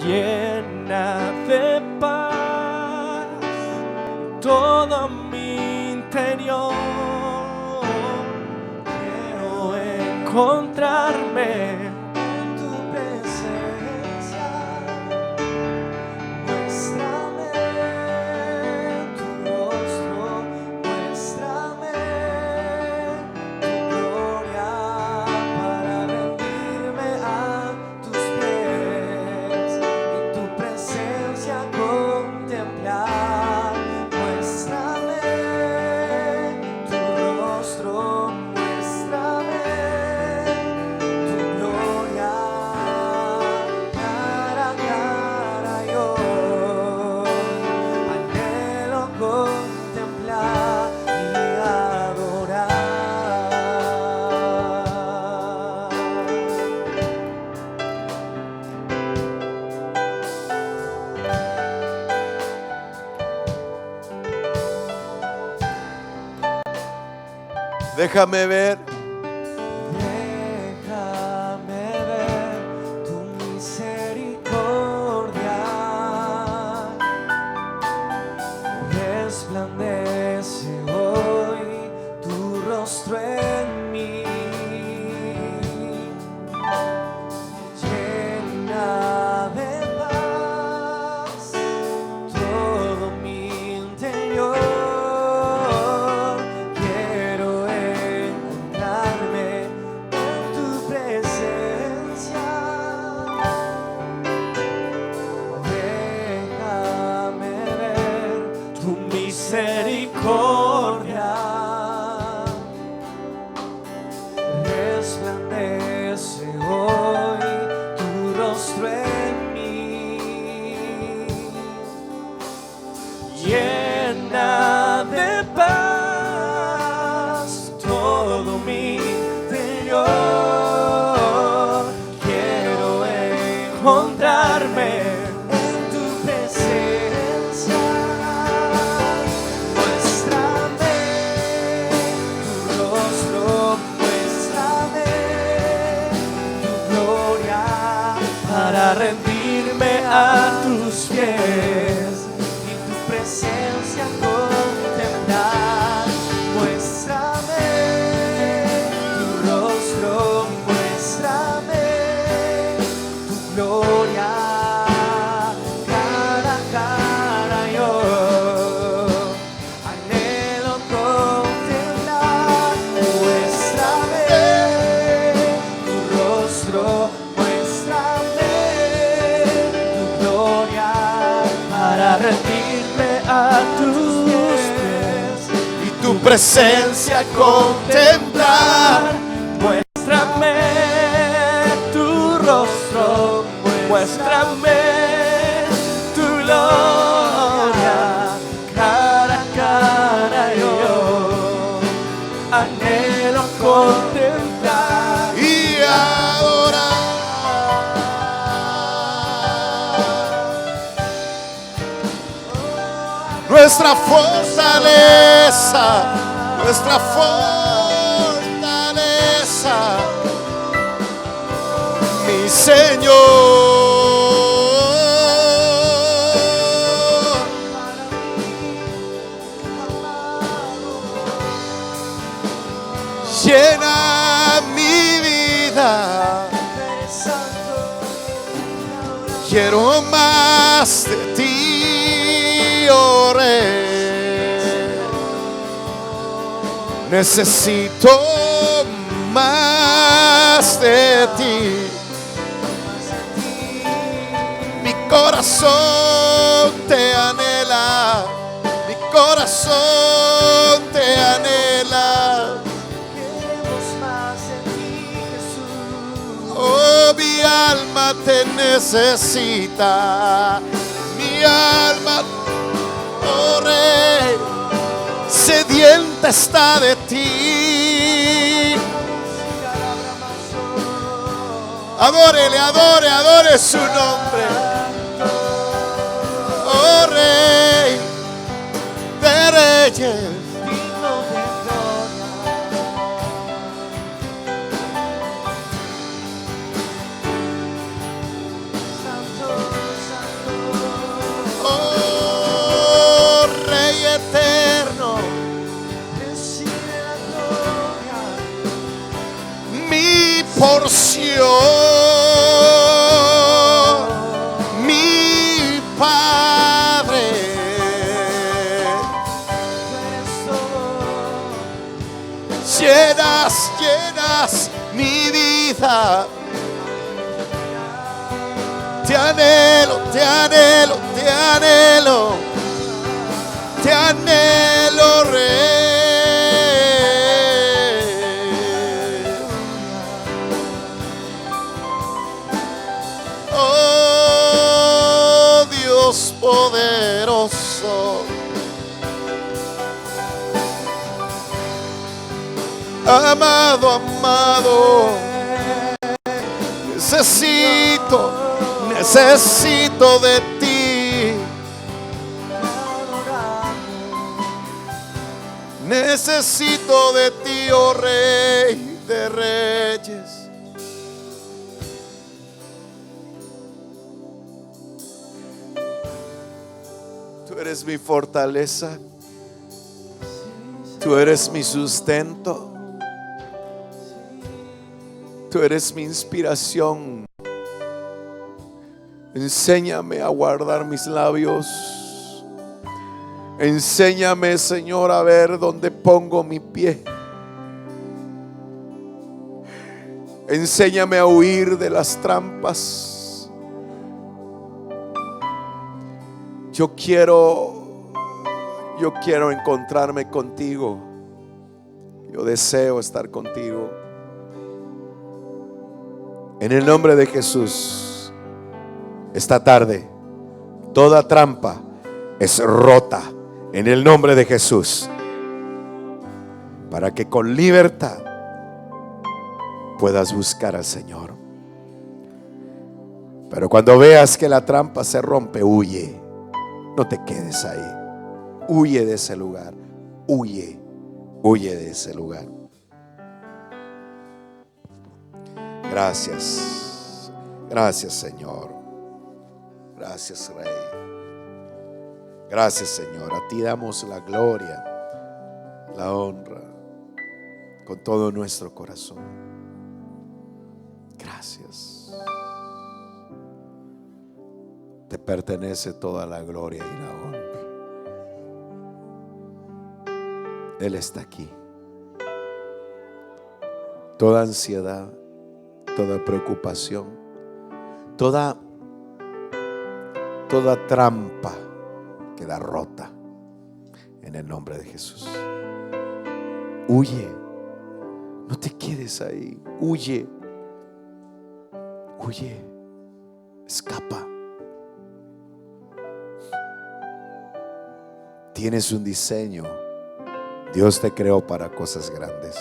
Llena de paz todo mi interior. Quiero encontrarme en tu presencia. Muéstrame tu rostro, muéstrame tu gloria para rendirme a tus pies y tu presencia contemplar. Muéstrame tu rostro, muéstrame tu gloria cara a cara. Yo anhelo contemplar y adorar. Déjame ver. Déjame ver tu misericordia. Resplandece hoy tu rostro en mí. Llena de paz todo mi interior. Quiero encontrarme en tu presencia. Déjame ver tu misericordia. Resplandece hoy tu rostro en mí. Llena de paz todo mi interior. Quiero encontrarme en tu presencia. Muéstrame tu rostro, muéstrame tu gloria para rendirme a tus pies y tu presencia contemplar. Muéstrame tu rostro, muéstrame tu gloria cara a cara. Yo anhelo contemplar. Muéstrame tu rostro, muéstrame tu gloria para rendirme a tus pies Y tu presencia contemplar. Muéstrame tu rostro, muéstrame tu gloria cara a cara. Yo anhelo contemplar Y adorar. nuestra fortaleza, nuestra fortaleza, mi Señor. Llena mi vida, quiero más de ti, oh Rey. Necesito más de ti. Mi corazón te anhela, mi corazón te anhela. Oh, mi alma te necesita, mi alma, oh Rey, sedienta está de ti. Adórele, adore, adore su nombre. Oh Rey de reyes, porción, mi Padre. Llenas, llenas mi vida. Te anhelo, te anhelo, te anhelo, te anhelo, Rey. Poderoso, amado, amado, necesito, necesito de ti, necesito de ti, oh Rey de reyes. Tú eres mi fortaleza, tú eres mi sustento, tú eres mi inspiración. Enséñame a guardar mis labios. Enséñame, Señor, a ver dónde pongo mi pie. Enséñame a huir de las trampas. Yo quiero encontrarme contigo. Yo deseo estar contigo. En el nombre de Jesús, esta tarde, toda trampa es rota. En el nombre de Jesús. Para que con libertad puedas buscar al Señor. Pero cuando veas que la trampa se rompe, huye. No te quedes ahí. Huye de ese lugar. Huye. Huye de ese lugar. Gracias. Gracias, Señor. Gracias, Rey. Gracias, Señor. A ti damos la gloria, la honra, con todo nuestro corazón. Gracias. Te pertenece toda la gloria y la honra. Él está aquí. Toda ansiedad, toda preocupación, toda trampa queda rota en el nombre de Jesús. Huye. No te quedes ahí. Huye. Huye. Escapa. Tienes un diseño. Dios te creó para cosas grandes.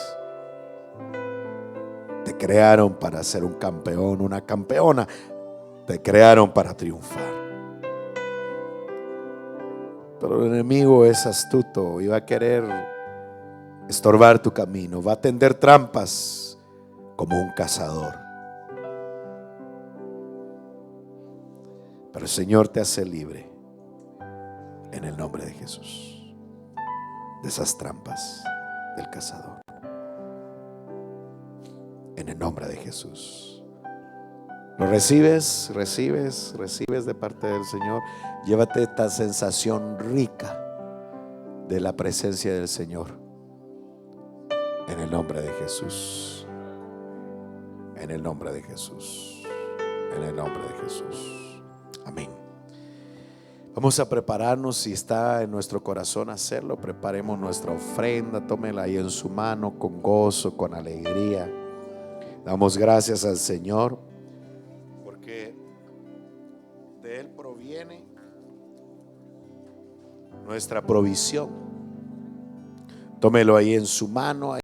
Te crearon para ser un campeón, una campeona. Te crearon para triunfar. Pero el enemigo es astuto y va a querer estorbar tu camino, va a tender trampas como un cazador. Pero el Señor te hace libre en el nombre de Jesús de esas trampas del cazador. En el nombre de Jesús. Lo recibes de parte del Señor. Llévate esta sensación rica de la presencia del Señor. En el nombre de Jesús. En el nombre de Jesús. En el nombre de Jesús. Amén. Vamos a prepararnos, si está en nuestro corazón hacerlo, preparemos nuestra ofrenda, tómela ahí en su mano con gozo, con alegría. Damos gracias al Señor porque de Él proviene nuestra provisión. Tómelo ahí en su mano.